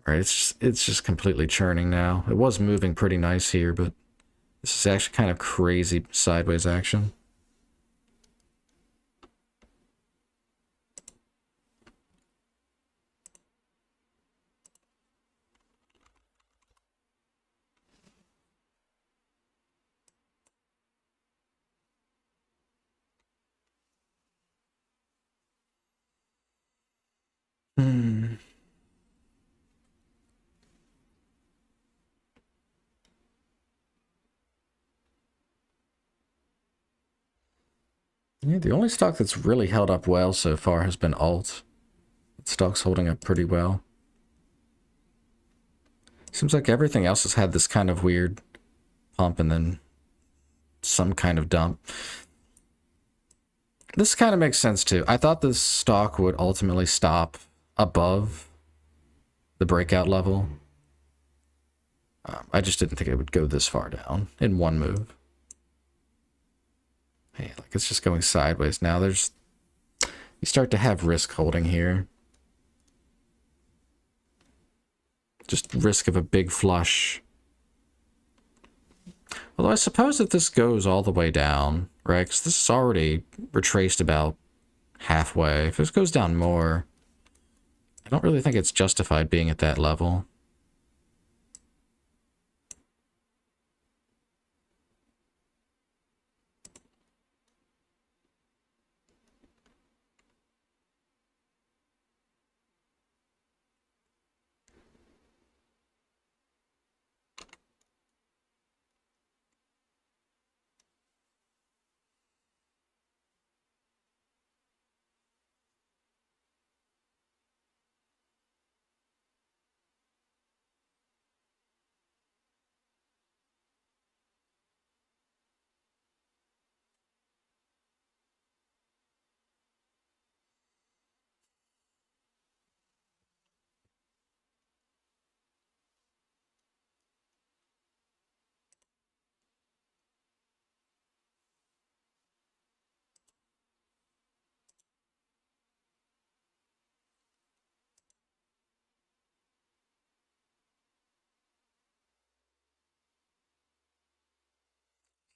Right, it's just completely churning now. It was moving pretty nice here, but this is actually kind of crazy sideways action. Yeah, the only stock that's really held up well so far has been alt. That stock's holding up pretty well. Seems like everything else has had this kind of weird pump and then some kind of dump. This kind of makes sense too. I thought this stock would ultimately stop above the breakout level. I just didn't think it would go this far down in one move. Hey, like it's just going sideways now. You start to have risk holding here. Just risk of a big flush. Although I suppose if this goes all the way down, right? Because this is already retraced about halfway. If this goes down more, I don't really think it's justified being at that level.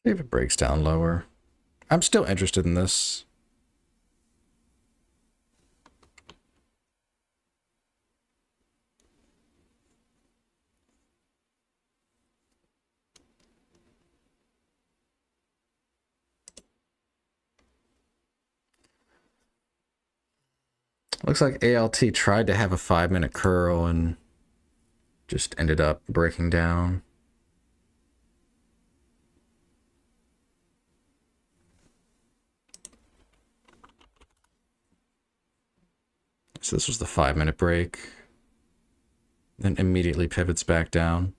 See if it breaks down lower. I'm still interested in this. Looks like ALT tried to have a 5-minute curl and just ended up breaking down. So this was the 5-minute break. Then immediately pivots back down.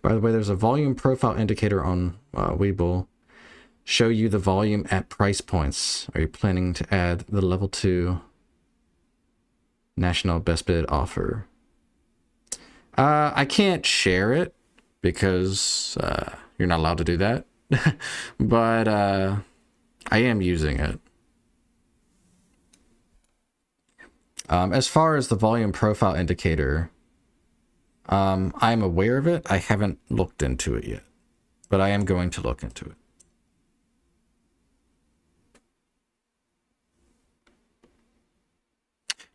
By the way, there's a volume profile indicator on WEBULL. Show you the volume at price points. Are you planning to add the level 2 national best bid offer? I can't share it because you're not allowed to do that. But I am using it. As far as the volume profile indicator, I'm aware of it. I haven't looked into it yet, but I am going to look into it.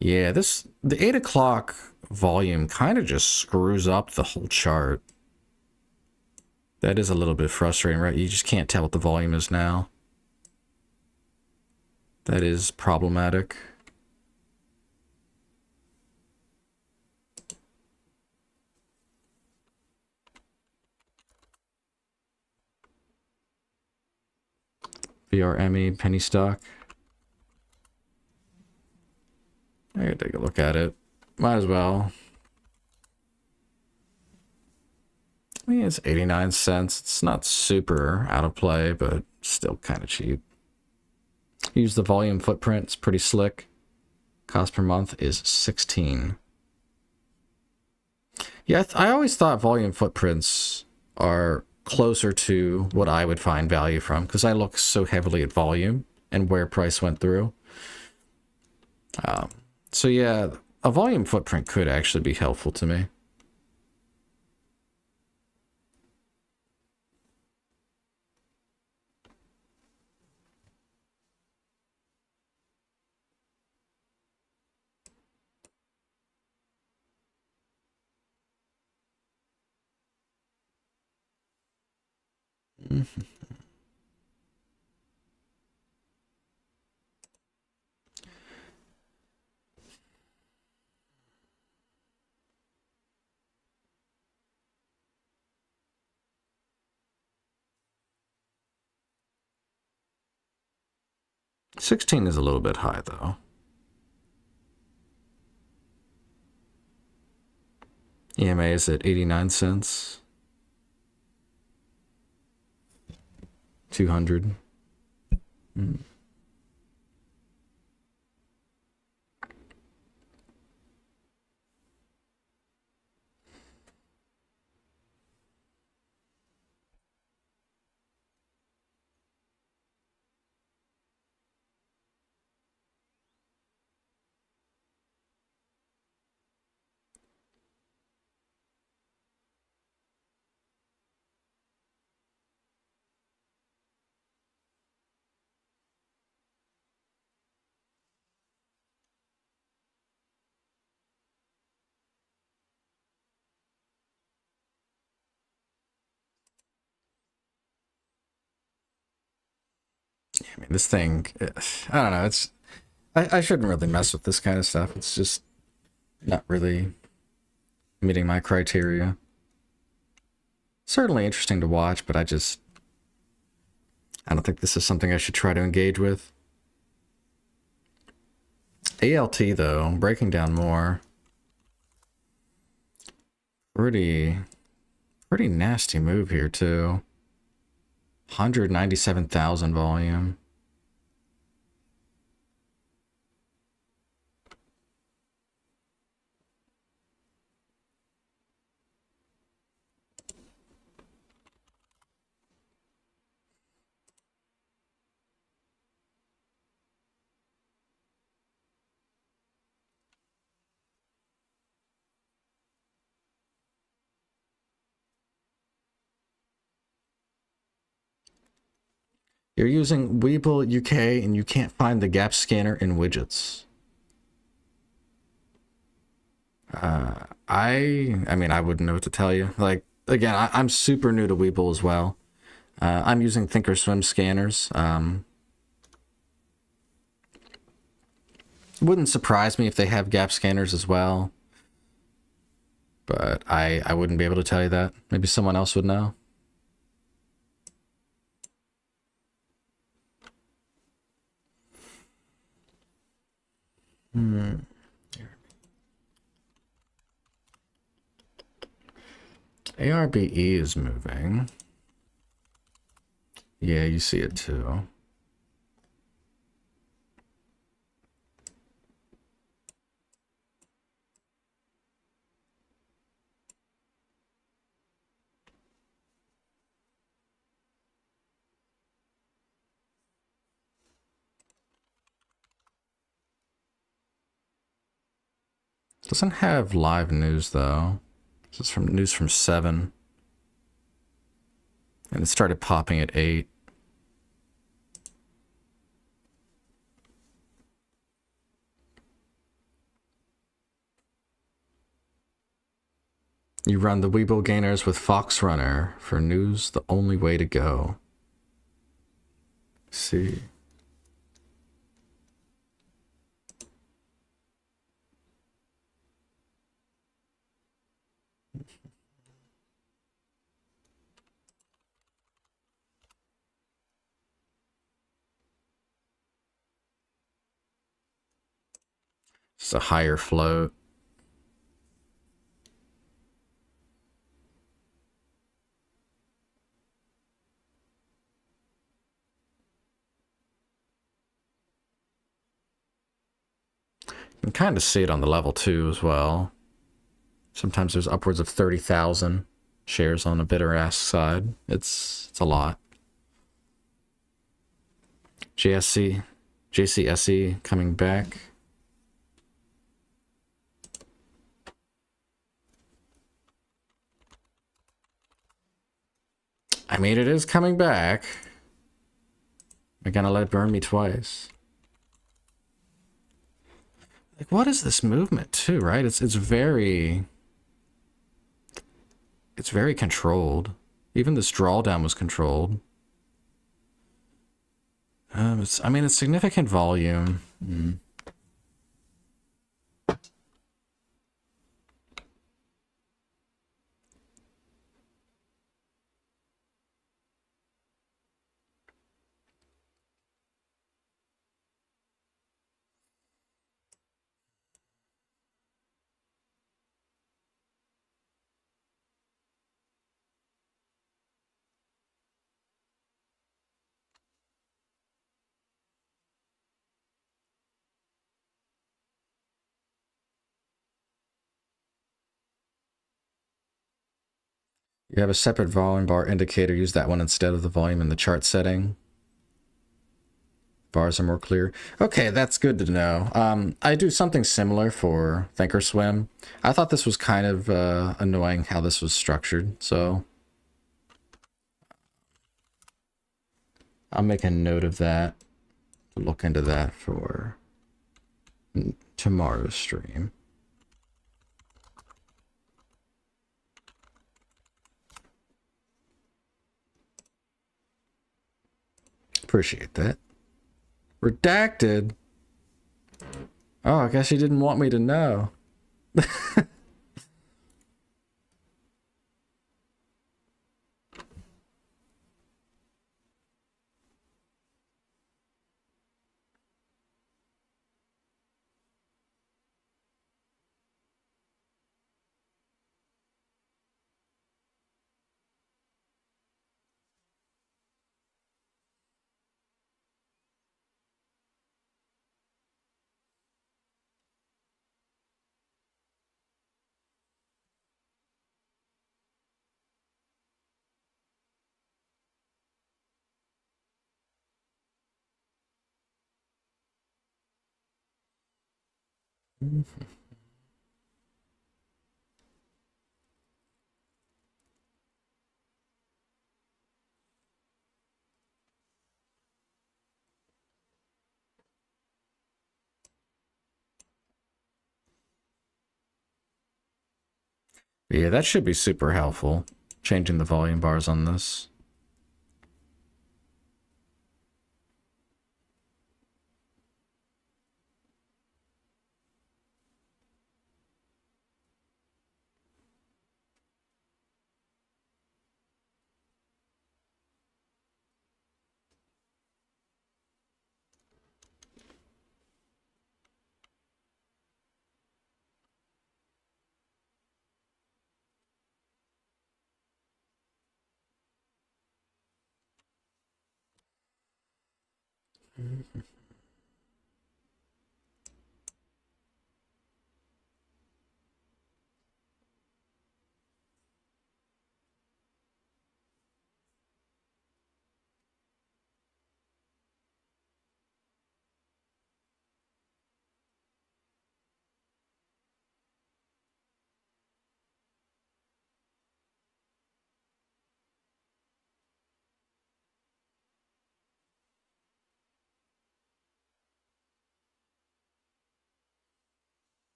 Yeah, the 8 o'clock volume kind of just screws up the whole chart. That is a little bit frustrating, right? You just can't tell what the volume is now. That is problematic. VRME penny stock. I gotta take a look at it. Might as well. I mean, it's 89 cents. It's not super out of play, but still kind of cheap. Use the volume footprint. It's pretty slick. Cost per month is 16. Yeah, I always thought volume footprints are closer to what I would find value from, because I look so heavily at volume and where price went through. So yeah, a volume footprint could actually be helpful to me. Mm-hmm. 16 is a little bit high, though. EMA is at 89 cents. 200. Mm. I mean, this thing, I don't know. I shouldn't really mess with this kind of stuff. It's just not really meeting my criteria. Certainly interesting to watch, but I don't think this is something I should try to engage with. ALT, though, breaking down more. Pretty nasty move here, too. 197,000 volume. You're using WEBULL UK and you can't find the gap scanner in widgets. I mean, I wouldn't know what to tell you. Like, again, I'm super new to WEBULL as well. I'm using thinkorswim scanners. Wouldn't surprise me if they have gap scanners as well. But I wouldn't be able to tell you that. Maybe someone else would know. ARBE is moving. Yeah, you see it too. Doesn't have live news though. This is from news from 7. And it started popping at 8. You run the WEBULL gainers with Fox Runner for news, the only way to go. Let's see. It's a higher float. You can kind of see it on the level 2 as well. Sometimes there's upwards of 30,000 shares on the bidder ask side. It's a lot. JCSE coming back. I mean, it is coming back. They're gonna let it burn me twice. Like, what is this movement too, right? It's very controlled. Even this drawdown was controlled. I mean, it's significant volume. You have a separate volume bar indicator. Use that one instead of the volume in the chart setting. Bars are more clear. Okay, that's good to know. I do something similar for thinkorswim. I thought this was kind of annoying how this was structured, so I'll make a note of that to look into that for tomorrow's stream. Appreciate that. Redacted? Oh, I guess you didn't want me to know. Yeah, that should be super helpful. Changing the volume bars on this.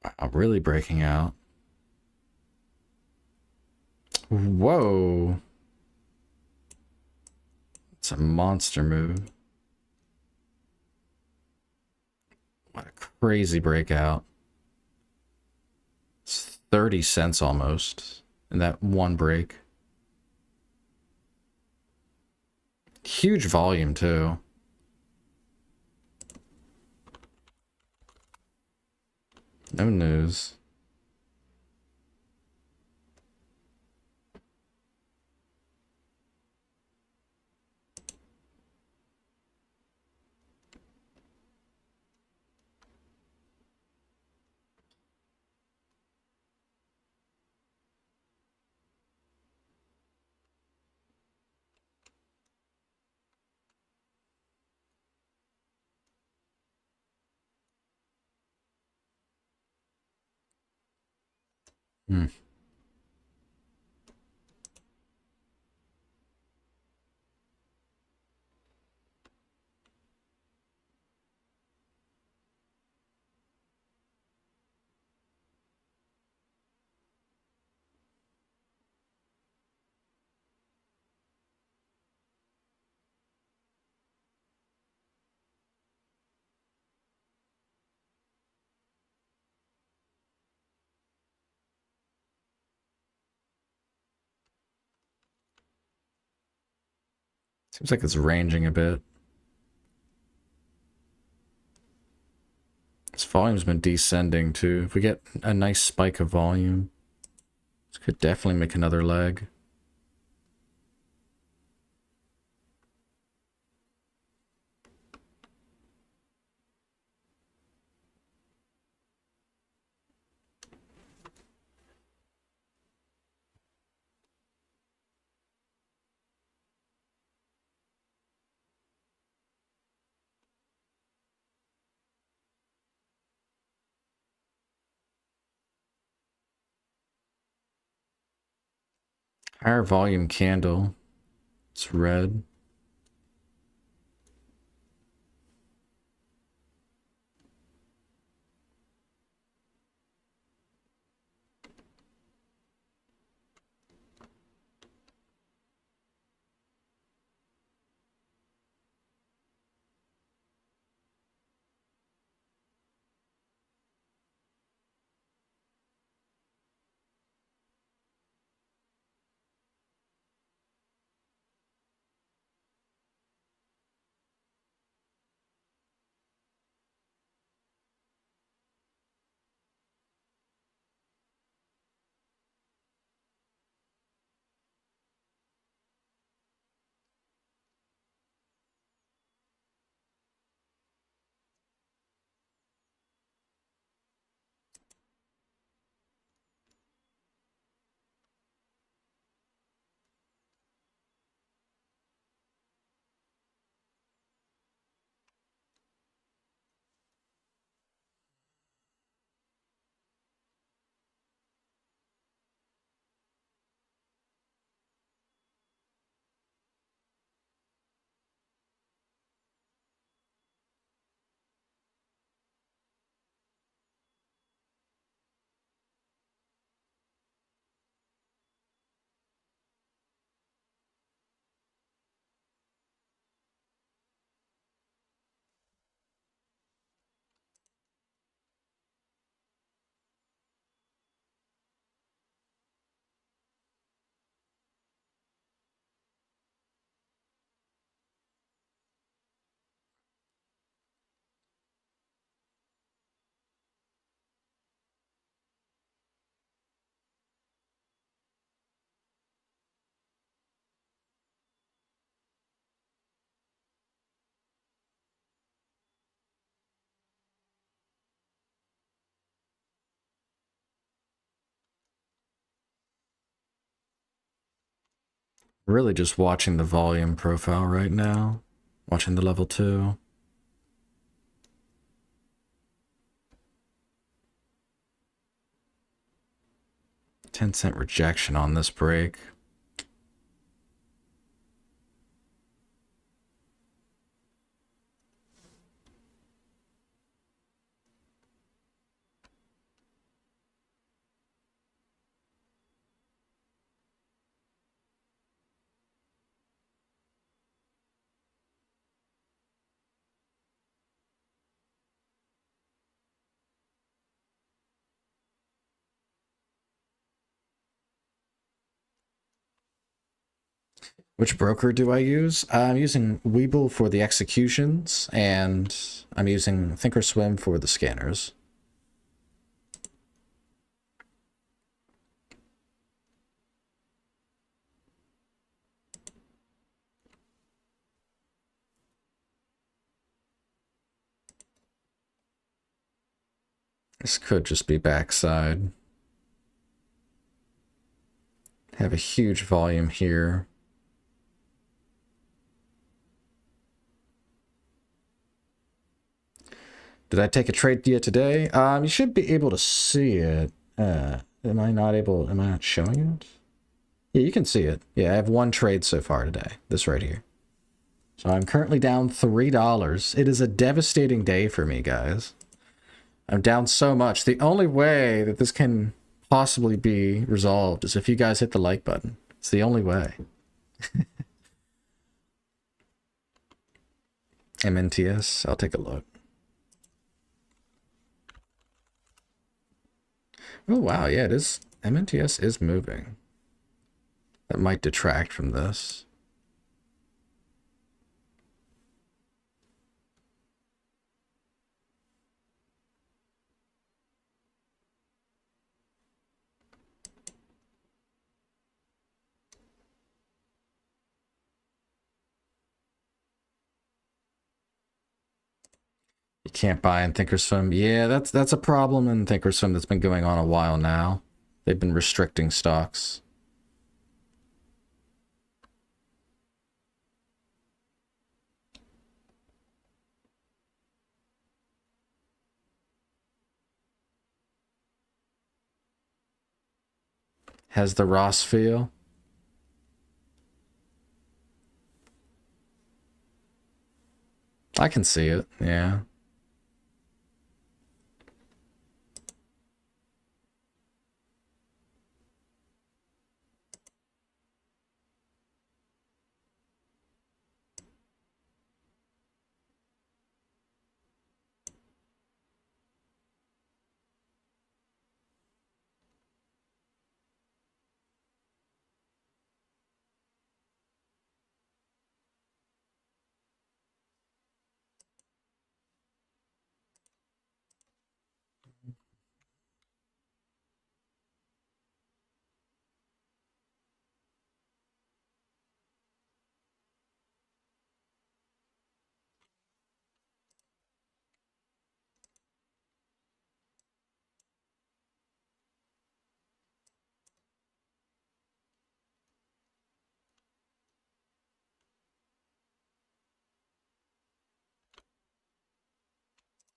Wow, really breaking out. Whoa. It's a monster move. What a crazy breakout. It's 30 cents almost in that one break. Huge volume too. No news. Hmm. Seems like it's ranging a bit. This volume's been descending too. If we get a nice spike of volume, this could definitely make another leg. Higher volume candle. It's red. Really just watching the volume profile right now. Watching the level 2. $0.10 rejection on this break. Which broker do I use? I'm using WEBULL for the executions, and I'm using thinkorswim for the scanners. This could just be backside. Have a huge volume here. Did I take a trade yet today? You should be able to see it. Am I not showing it? Yeah, you can see it. Yeah, I have one trade so far today. This right here. So I'm currently down $3. It is a devastating day for me, guys. I'm down so much. The only way that this can possibly be resolved is if you guys hit the like button. It's the only way. MNTS, I'll take a look. Oh, wow, yeah, it is. MNTS is moving. That might detract from this. You can't buy in thinkorswim. Yeah, that's a problem in thinkorswim that's been going on a while now. They've been restricting stocks. Has the Ross feel? I can see it, yeah.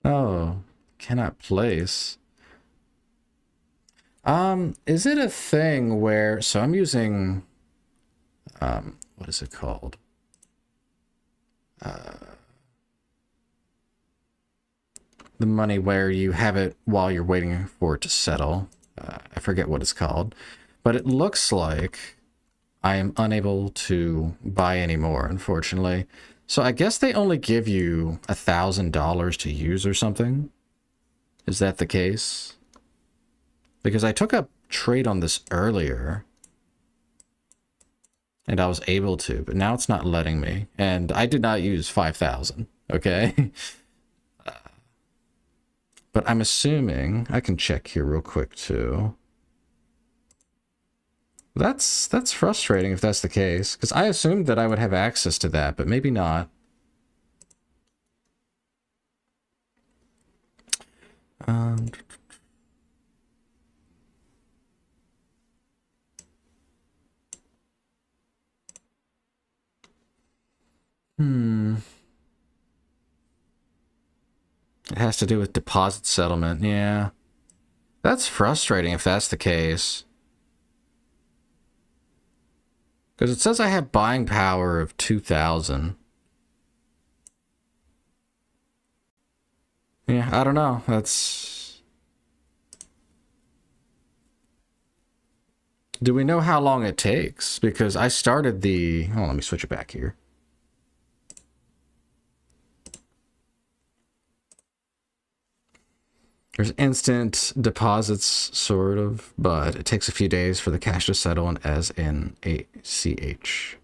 Oh, cannot place. Is it a thing where, so I'm using, what is it called? The money where you have it while you're waiting for it to settle. I forget what it's called, but it looks like I am unable to buy anymore, unfortunately. So I guess they only give you $1,000 to use or something. Is that the case? Because I took a trade on this earlier and I was able to, but now it's not letting me. And I did not use 5,000, okay? But I'm assuming, I can check here real quick too. That's frustrating if that's the case, because I assumed that I would have access to that, but maybe not. It has to do with deposit settlement. Yeah. That's frustrating if that's the case. Because it says I have buying power of 2,000. Yeah, I don't know. That's... Do we know how long it takes? Because I started the... Oh, let me switch it back here. There's instant deposits, sort of, but it takes a few days for the cash to settle in as in ACH.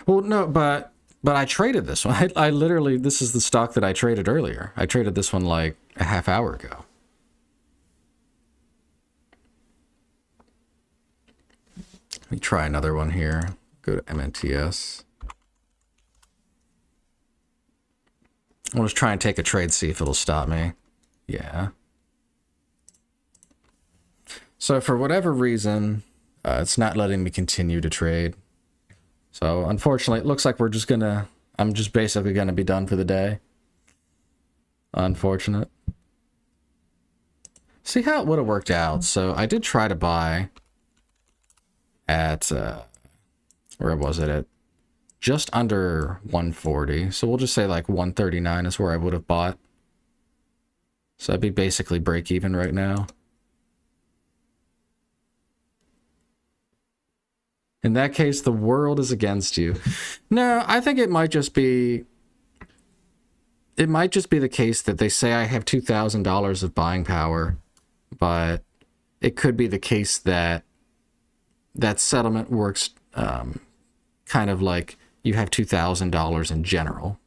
Well, no, but I traded this one. I literally, this is the stock that I traded earlier. I traded this one like a half hour ago. Let me try another one here. Go to MNTS. I'll just try and take a trade, see if it'll stop me. Yeah. So for whatever reason, it's not letting me continue to trade. So unfortunately, it looks like I'm just basically gonna be done for the day. Unfortunate. See how it would have worked out. So I did try to buy at, where was it at? Just under 140. So we'll just say like 139 is where I would have bought. So I'd be basically break even right now. In that case, the world is against you. No, I think it might just be the case that they say I have $2,000 of buying power, but it could be the case that that settlement works kind of like you have $2,000 in general,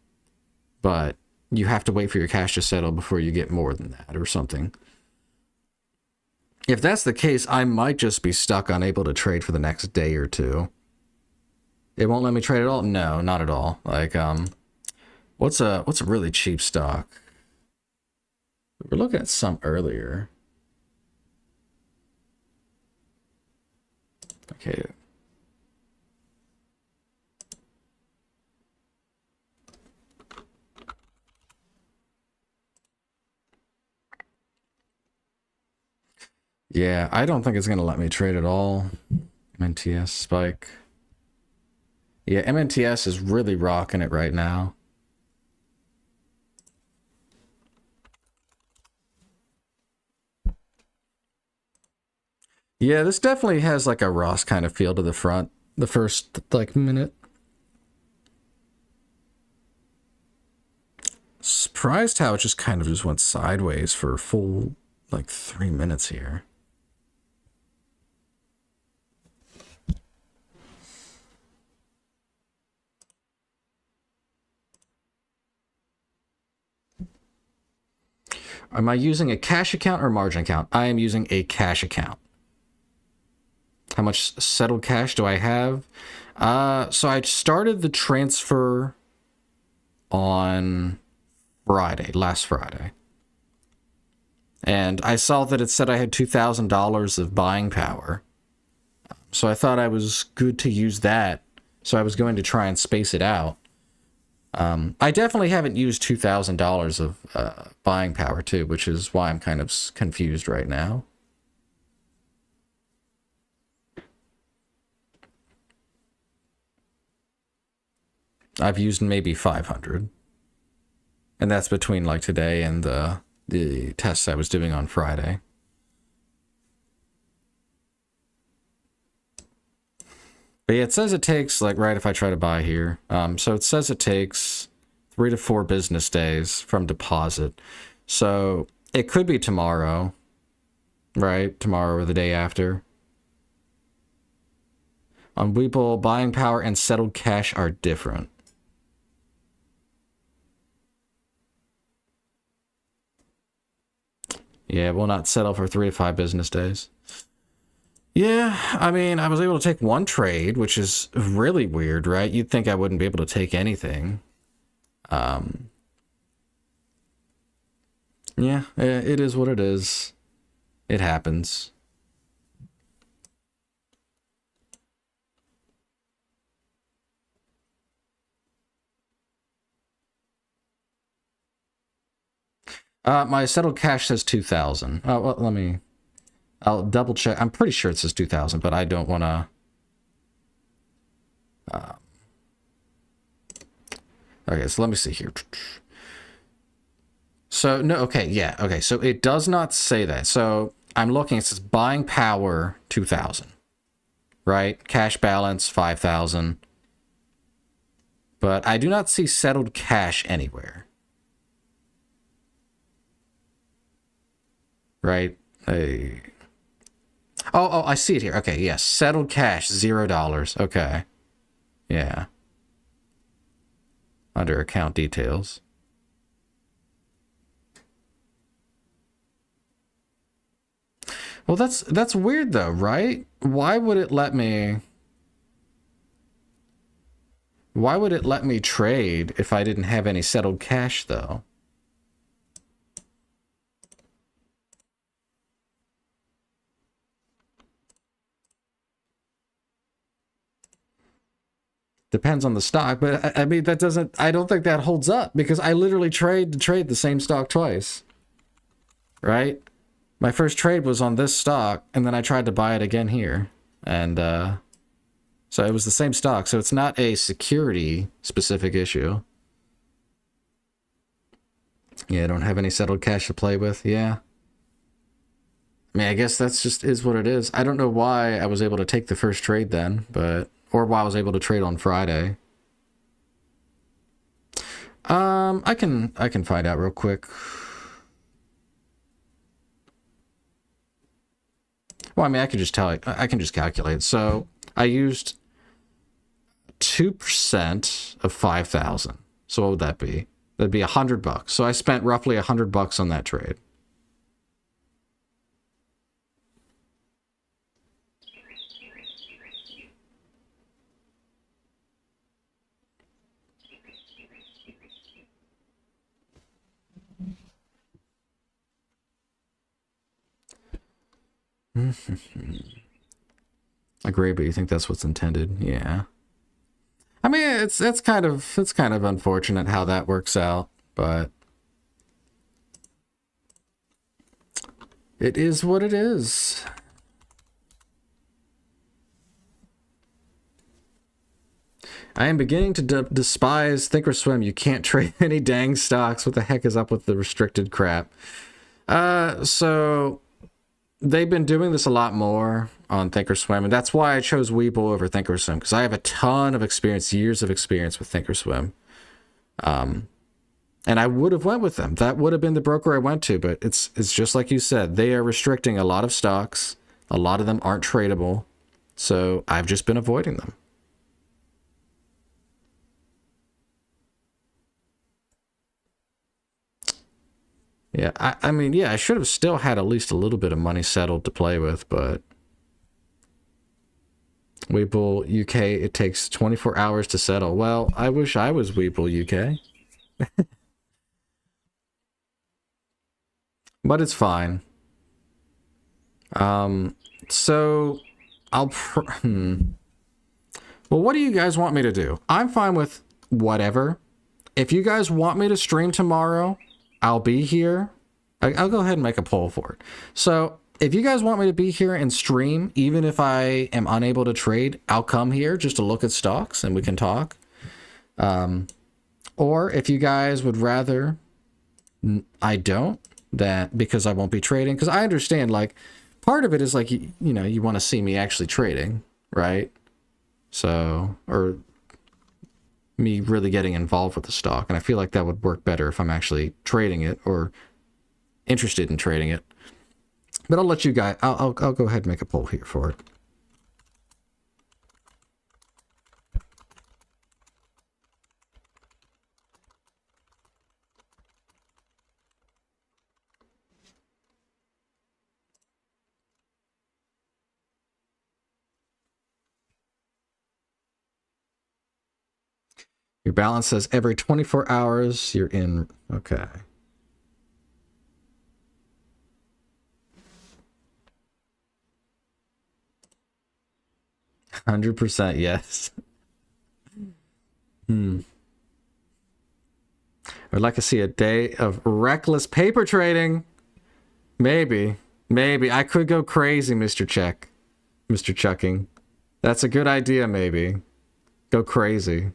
but you have to wait for your cash to settle before you get more than that or something. If that's the case, I might just be stuck unable to trade for the next day or two. It won't let me trade at all? No, not at all. Like, what's a really cheap stock? We were looking at some earlier. Okay. Yeah, I don't think it's going to let me trade at all. MNTS spike. Yeah, MNTS is really rocking it right now. Yeah, this definitely has like a Ross kind of feel to the front. The first, like, minute. Surprised how it just kind of just went sideways for a full, like, 3 minutes here. Am I using a cash account or margin account? I am using a cash account. How much settled cash do I have? So I started the transfer on Friday, last Friday. And I saw that it said I had $2,000 of buying power. So I thought I was good to use that. So I was going to try and space it out. I definitely haven't used $2,000 of buying power too, which is why I'm kind of confused right now. I've used maybe 500. And that's between like today and the tests I was doing on Friday. But yeah, it says it takes, like, right, if I try to buy here. So it says it takes 3 to 4 business days from deposit. So it could be tomorrow, right? Tomorrow or the day after. On WEBULL, buying power and settled cash are different. Yeah, it will not settle for 3 to 5 business days. Yeah, I mean, I was able to take one trade, which is really weird, right? You'd think I wouldn't be able to take anything. Yeah, it is what it is. It happens. My settled cash says 2,000. Oh, well, I'll double check. I'm pretty sure it says 2,000, but I don't want to. Okay, so let me see here. So, no, okay, yeah, okay. So it does not say that. So I'm looking, it says buying power 2,000, right? Cash balance 5,000. But I do not see settled cash anywhere. Right? Oh, I see it here. Okay, yes. Settled cash, $0. Okay. Yeah. Under account details. Well, that's weird though, right? Why would it let me trade if I didn't have any settled cash though? Depends on the stock, but I mean, I don't think that holds up because I literally trade the same stock twice. Right? My first trade was on this stock, and then I tried to buy it again here. And, so it was the same stock, so it's not a security specific issue. Yeah, I don't have any settled cash to play with, yeah. I mean, I guess that's just is what it is. I don't know why I was able to take the first trade then, but... Or why I was able to trade on Friday. I can find out real quick. Well, I mean, I can just calculate. So I used 2% of 5,000. So what would that be? That'd be $100. So I spent roughly $100 on that trade. Agree, but you think that's what's intended? Yeah. I mean, it's kind of unfortunate how that works out, but it is what it is. I am beginning to despise Thinkorswim. You can't trade any dang stocks. What the heck is up with the restricted crap? So they've been doing this a lot more on Thinkorswim, and that's why I chose WEBULL over Thinkorswim, because I have a ton of experience, years of experience with Thinkorswim. And I would have went with them. That would have been the broker I went to, but it's just like you said. They are restricting a lot of stocks. A lot of them aren't tradable, so I've just been avoiding them. Yeah, I mean, yeah, I should have still had at least a little bit of money settled to play with, but WEBULL UK, it takes 24 hours to settle. Well, I wish I was WEBULL UK. But it's fine. So I'll Well, what do you guys want me to do? I'm fine with whatever. If you guys want me to stream tomorrow, I'll be here. I'll go ahead and make a poll for it. So if you guys want me to be here and stream, even if I am unable to trade, I'll come here just to look at stocks and we can talk. Or if you guys would rather I don't, that because I won't be trading, because I understand, like, part of it is like, you know, you want to see me actually trading, right? So, or me really getting involved with the stock, and I feel like that would work better if I'm actually trading it or interested in trading it. But I'll let you guys, I'll go ahead and make a poll here for it. Your balance says every 24 hours you're in. Okay. %, yes. I'd like to see a day of reckless paper trading. Maybe. Maybe. I could go crazy, Mr. Check. Mr. Chucking. That's a good idea, maybe. Go crazy.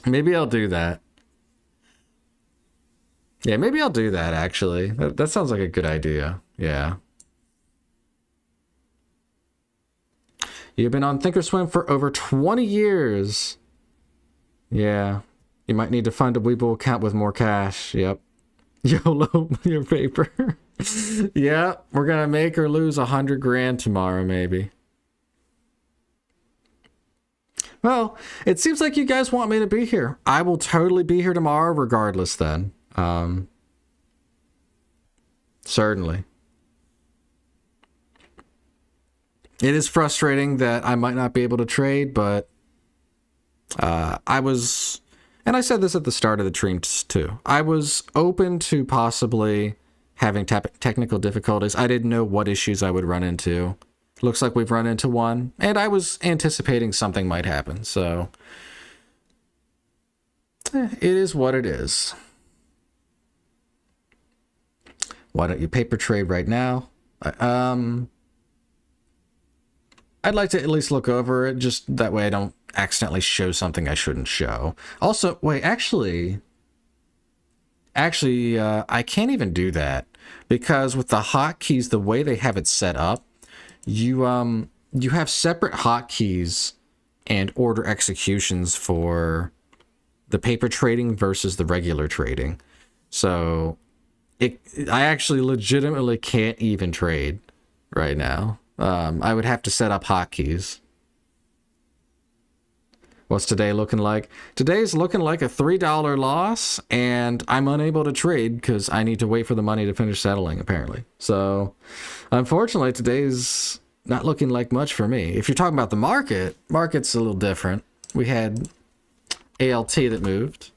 Maybe I'll do that. Yeah, maybe I'll do that, actually. That sounds like a good idea. Yeah. You've been on Thinkorswim for over 20 years. Yeah. You might need to find a WEBULL account with more cash. Yep. YOLO your paper. Yeah, we're gonna make or lose 100 grand tomorrow, maybe. Well, it seems like you guys want me to be here. I will totally be here tomorrow regardless then. Certainly. It is frustrating that I might not be able to trade, but I was, and I said this at the start of the stream too, I was open to possibly having technical difficulties. I didn't know what issues I would run into. Looks like we've run into one, and I was anticipating something might happen, so it is what it is. Why don't you paper trade right now? I'd like to at least look over it, just that way I don't accidentally show something I shouldn't show. Also, wait, actually, I can't even do that, because with the hotkeys, the way they have it set up, you have separate hotkeys and order executions for the paper trading versus the regular trading. So I actually legitimately can't even trade right now. I would have to set up hotkeys. What's today looking like? Today's looking like a $3 loss, and I'm unable to trade because I need to wait for the money to finish settling, apparently. So, unfortunately, today's not looking like much for me. If you're talking about the market's a little different. We had ALT that moved.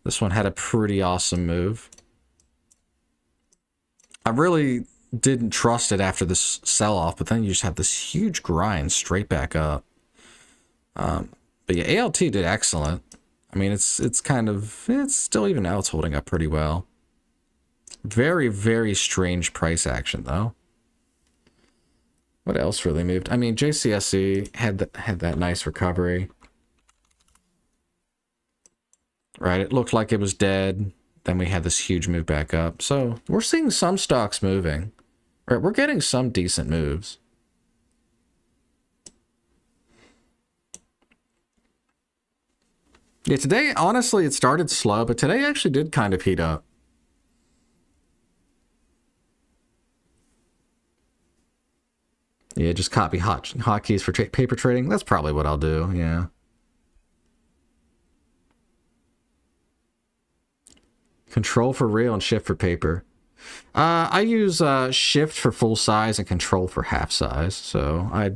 This one had a pretty awesome move. I really didn't trust it after this sell-off, but then you just have this huge grind straight back up. But yeah, ALT did excellent. I mean, it's still, even now, it's holding up pretty well. Very, very strange price action, though. What else really moved? I mean, JCSC had that nice recovery. Right, it looked like it was dead. Then we had this huge move back up. So we're seeing some stocks moving. Right, we're getting some decent moves. Yeah, today, honestly, it started slow, but today actually did kind of heat up. Yeah, just copy hotkeys for paper trading. That's probably what I'll do, yeah. Control for real and shift for paper. I use shift for full size and control for half size. So I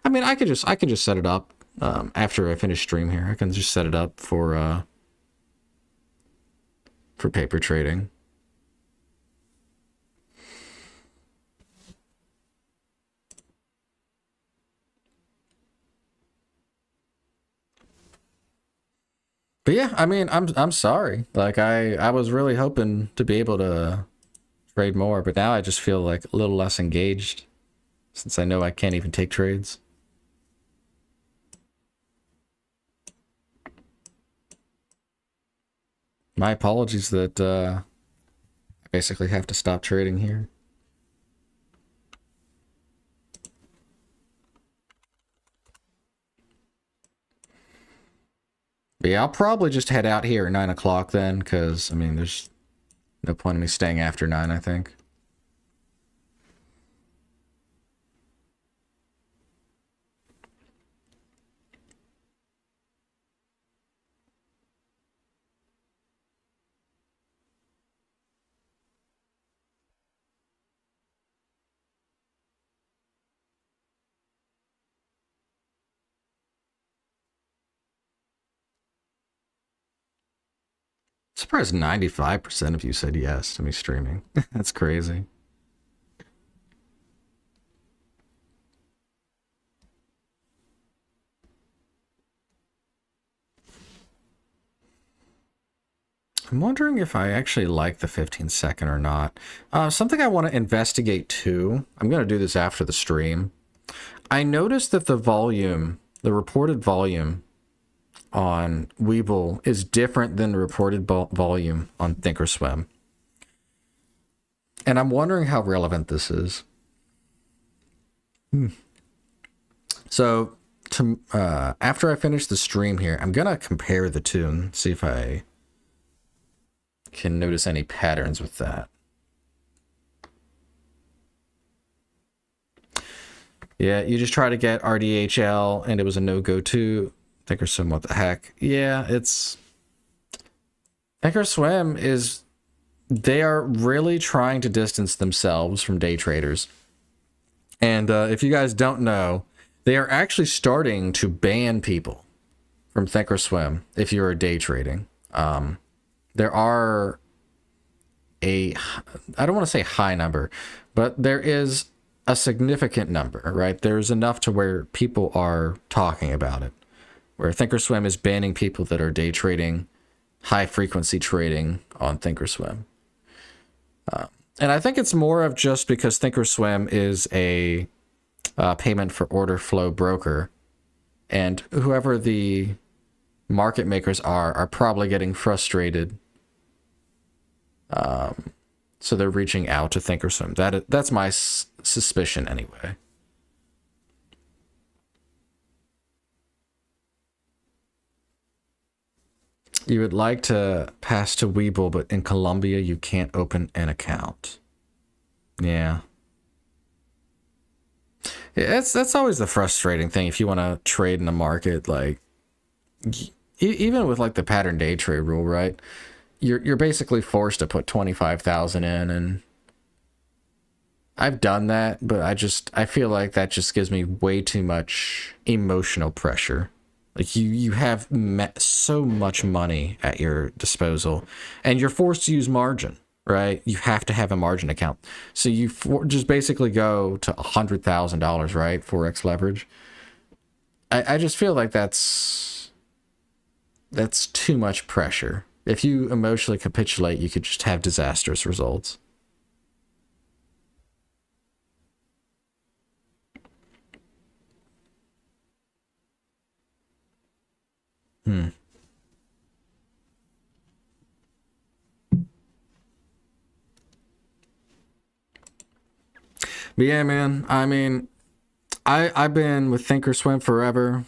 mean, I could just set it up after I finish stream here. I can just set it up for paper trading. But yeah, I mean, I'm sorry. Like I was really hoping to be able to trade more, but now I just feel like a little less engaged since I know I can't even take trades. My apologies that I basically have to stop trading here. But yeah, I'll probably just head out here at 9 o'clock then, because, I mean, there's no point in me staying after 9, I think. Surprised 95% of you said yes to me streaming. That's crazy. I'm wondering if I actually like the 15-second or not. Something I want to investigate too. I'm going to do this after the stream. I noticed that the volume, the reported volume on WEBULL is different than the reported volume on Thinkorswim. And I'm wondering how relevant this is. So after I finish the stream here, I'm going to compare the two and see if I can notice any patterns with that. Yeah, you just try to get RDHL and it was a no-go too. Thinkorswim, what the heck? Yeah, it's... Thinkorswim is... They are really trying to distance themselves from day traders. And if you guys don't know, they are actually starting to ban people from Thinkorswim if you're day trading. There are I don't want to say high number, but there is a significant number, right? There's enough to where people are talking about it, where Thinkorswim is banning people that are day trading, high frequency trading on Thinkorswim. And I think it's more of just because Thinkorswim is a payment for order flow broker, and whoever the market makers are probably getting frustrated. So they're reaching out to Thinkorswim. That's my suspicion anyway. You would like to pass to WEBULL, but in Colombia you can't open an account. Yeah. That's always the frustrating thing if you want to trade in the market, like even with like the pattern day trade rule, right? You're basically forced to put 25,000 in, and I've done that, but I feel like that just gives me way too much emotional pressure. Like you have so much money at your disposal, and you're forced to use margin, right? You have to have a margin account. So you just basically go to $100,000, right? 4x leverage. I just feel like that's too much pressure. If you emotionally capitulate, you could just have disastrous results. But yeah, man, I mean, I've been with Thinkorswim forever.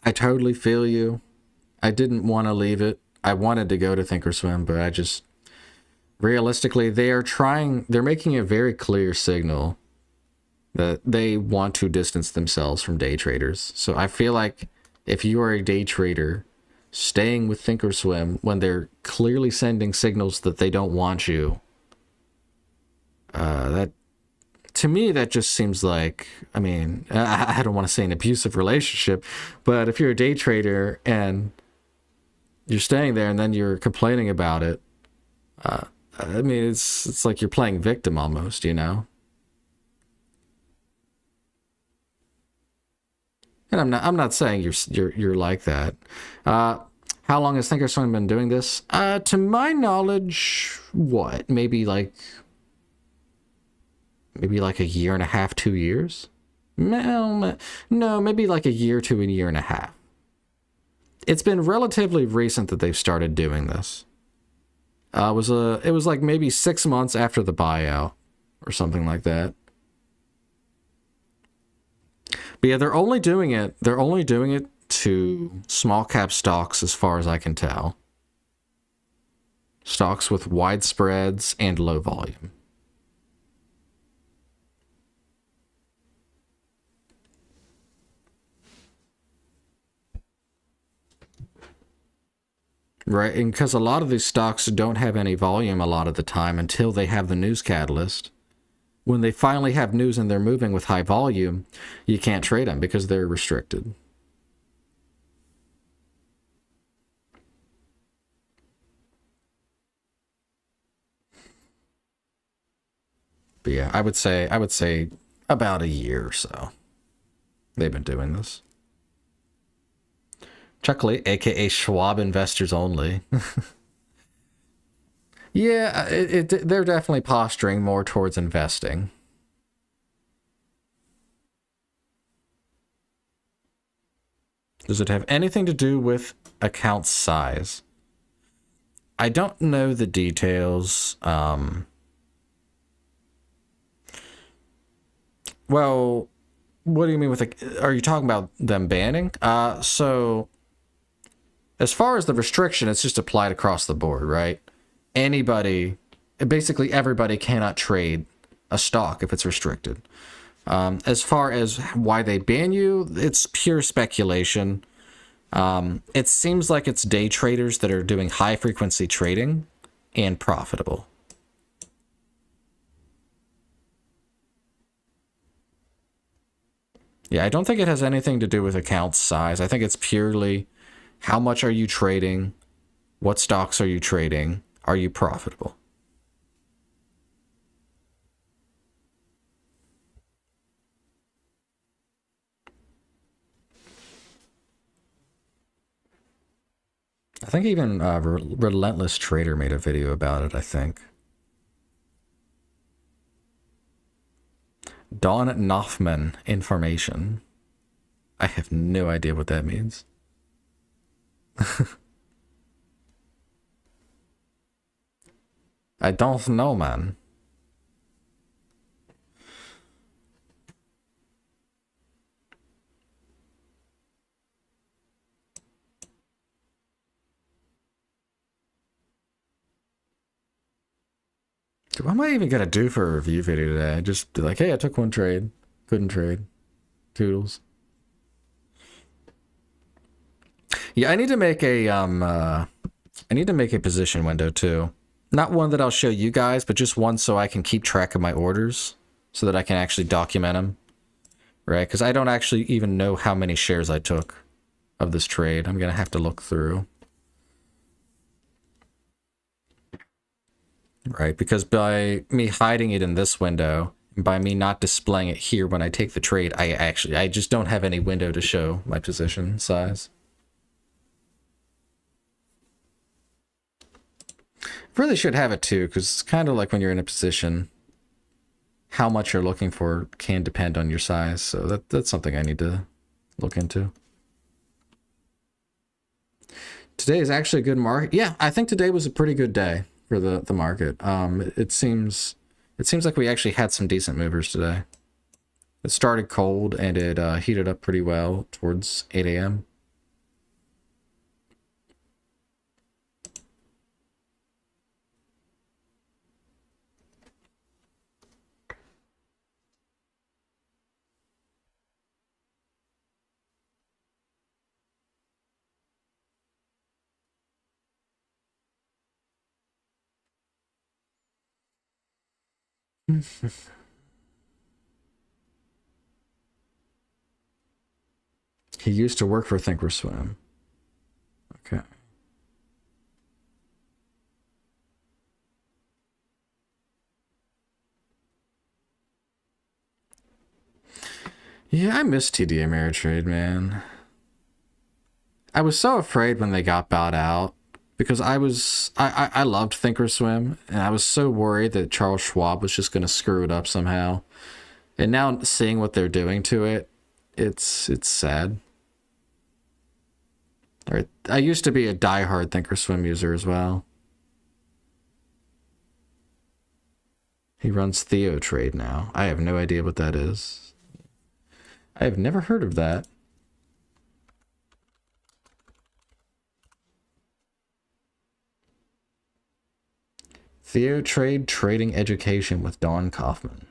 I totally feel you. I didn't want to leave it. I wanted to go to Thinkorswim, but I just... Realistically, they're making a very clear signal that they want to distance themselves from day traders. So I feel like if you are a day trader, staying with Thinkorswim when they're clearly sending signals that they don't want you, that... To me, that just seems like, I mean, I don't want to say an abusive relationship, but if you're a day trader and you're staying there and then you're complaining about it, I mean, it's like you're playing victim almost, you know? And I'm not saying you're like that. How long has Thinkorswim been doing this? To my knowledge, what? Maybe like a year and a half, 2 years? No, maybe like a year to a year and a half. It's been relatively recent that they've started doing this. It was like maybe 6 months after the buyout or something like that. But yeah, they're only doing it to small cap stocks as far as I can tell. Stocks with wide spreads and low volume. Right, and because a lot of these stocks don't have any volume a lot of the time until they have the news catalyst. When they finally have news and they're moving with high volume, you can't trade them because they're restricted. But yeah, I would say about a year or so they've been doing this. Chuckley, aka Schwab investors only. Yeah, they're definitely posturing more towards investing. Does it have anything to do with account size? I don't know the details. Well, what do you mean with are you talking about them banning? So as far as the restriction, it's just applied across the board, right? Anybody, basically everybody cannot trade a stock if it's restricted. As far as why they ban you, it's pure speculation. It seems like it's day traders that are doing high frequency trading and profitable. Yeah, I don't think it has anything to do with account size. I think it's purely how much are you trading? What stocks are you trading? Are you profitable? I think even Relentless Trader made a video about it, I think. Don Knopfman information. I have no idea what that means. I don't know, man. Dude, what am I even gonna do for a review video today? Just be like, hey, I took one trade. Couldn't trade. Toodles. Yeah, I need to make a position window too. Not one that I'll show you guys, but just one so I can keep track of my orders, so that I can actually document them, right? Because I don't actually even know how many shares I took of this trade. I'm gonna have to look through, right? Because by me hiding it in this window, by me not displaying it here when I take the trade, I just don't have any window to show my position size. Really should have it too, because it's kind of like when you're in a position, how much you're looking for can depend on your size. So that's something I need to look into. Today is actually a good market. Yeah, I think today was a pretty good day for the market. It seems like we actually had some decent movers today. It started cold and it heated up pretty well towards 8 a.m. He used to work for Thinkorswim. Okay. Yeah, I miss TD Ameritrade, man. I was so afraid when they got bought out because I loved Thinkorswim and I was so worried that Charles Schwab was just going to screw it up somehow. And now seeing what they're doing to it, it's sad. Right. I used to be a diehard Thinkorswim user as well. He runs Theo Trade now. I have no idea what that is. I have never heard of that. Theo Trade Trading Education with Don Kaufman.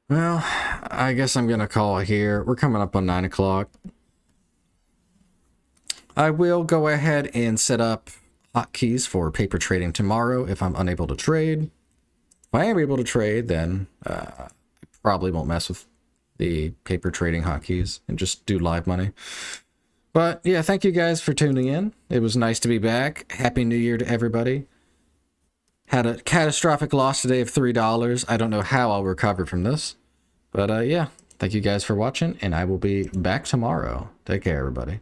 Well, I guess I'm going to call it here. We're coming up on 9 o'clock. I will go ahead and set up hotkeys for paper trading tomorrow if I'm unable to trade. If I am able to trade, then I probably won't mess with the paper trading hotkeys and just do live money. But yeah, thank you guys for tuning in. It was nice to be back. Happy New Year to everybody. Had a catastrophic loss today of $3. I don't know how I'll recover from this. But yeah, thank you guys for watching, and I will be back tomorrow. Take care, everybody.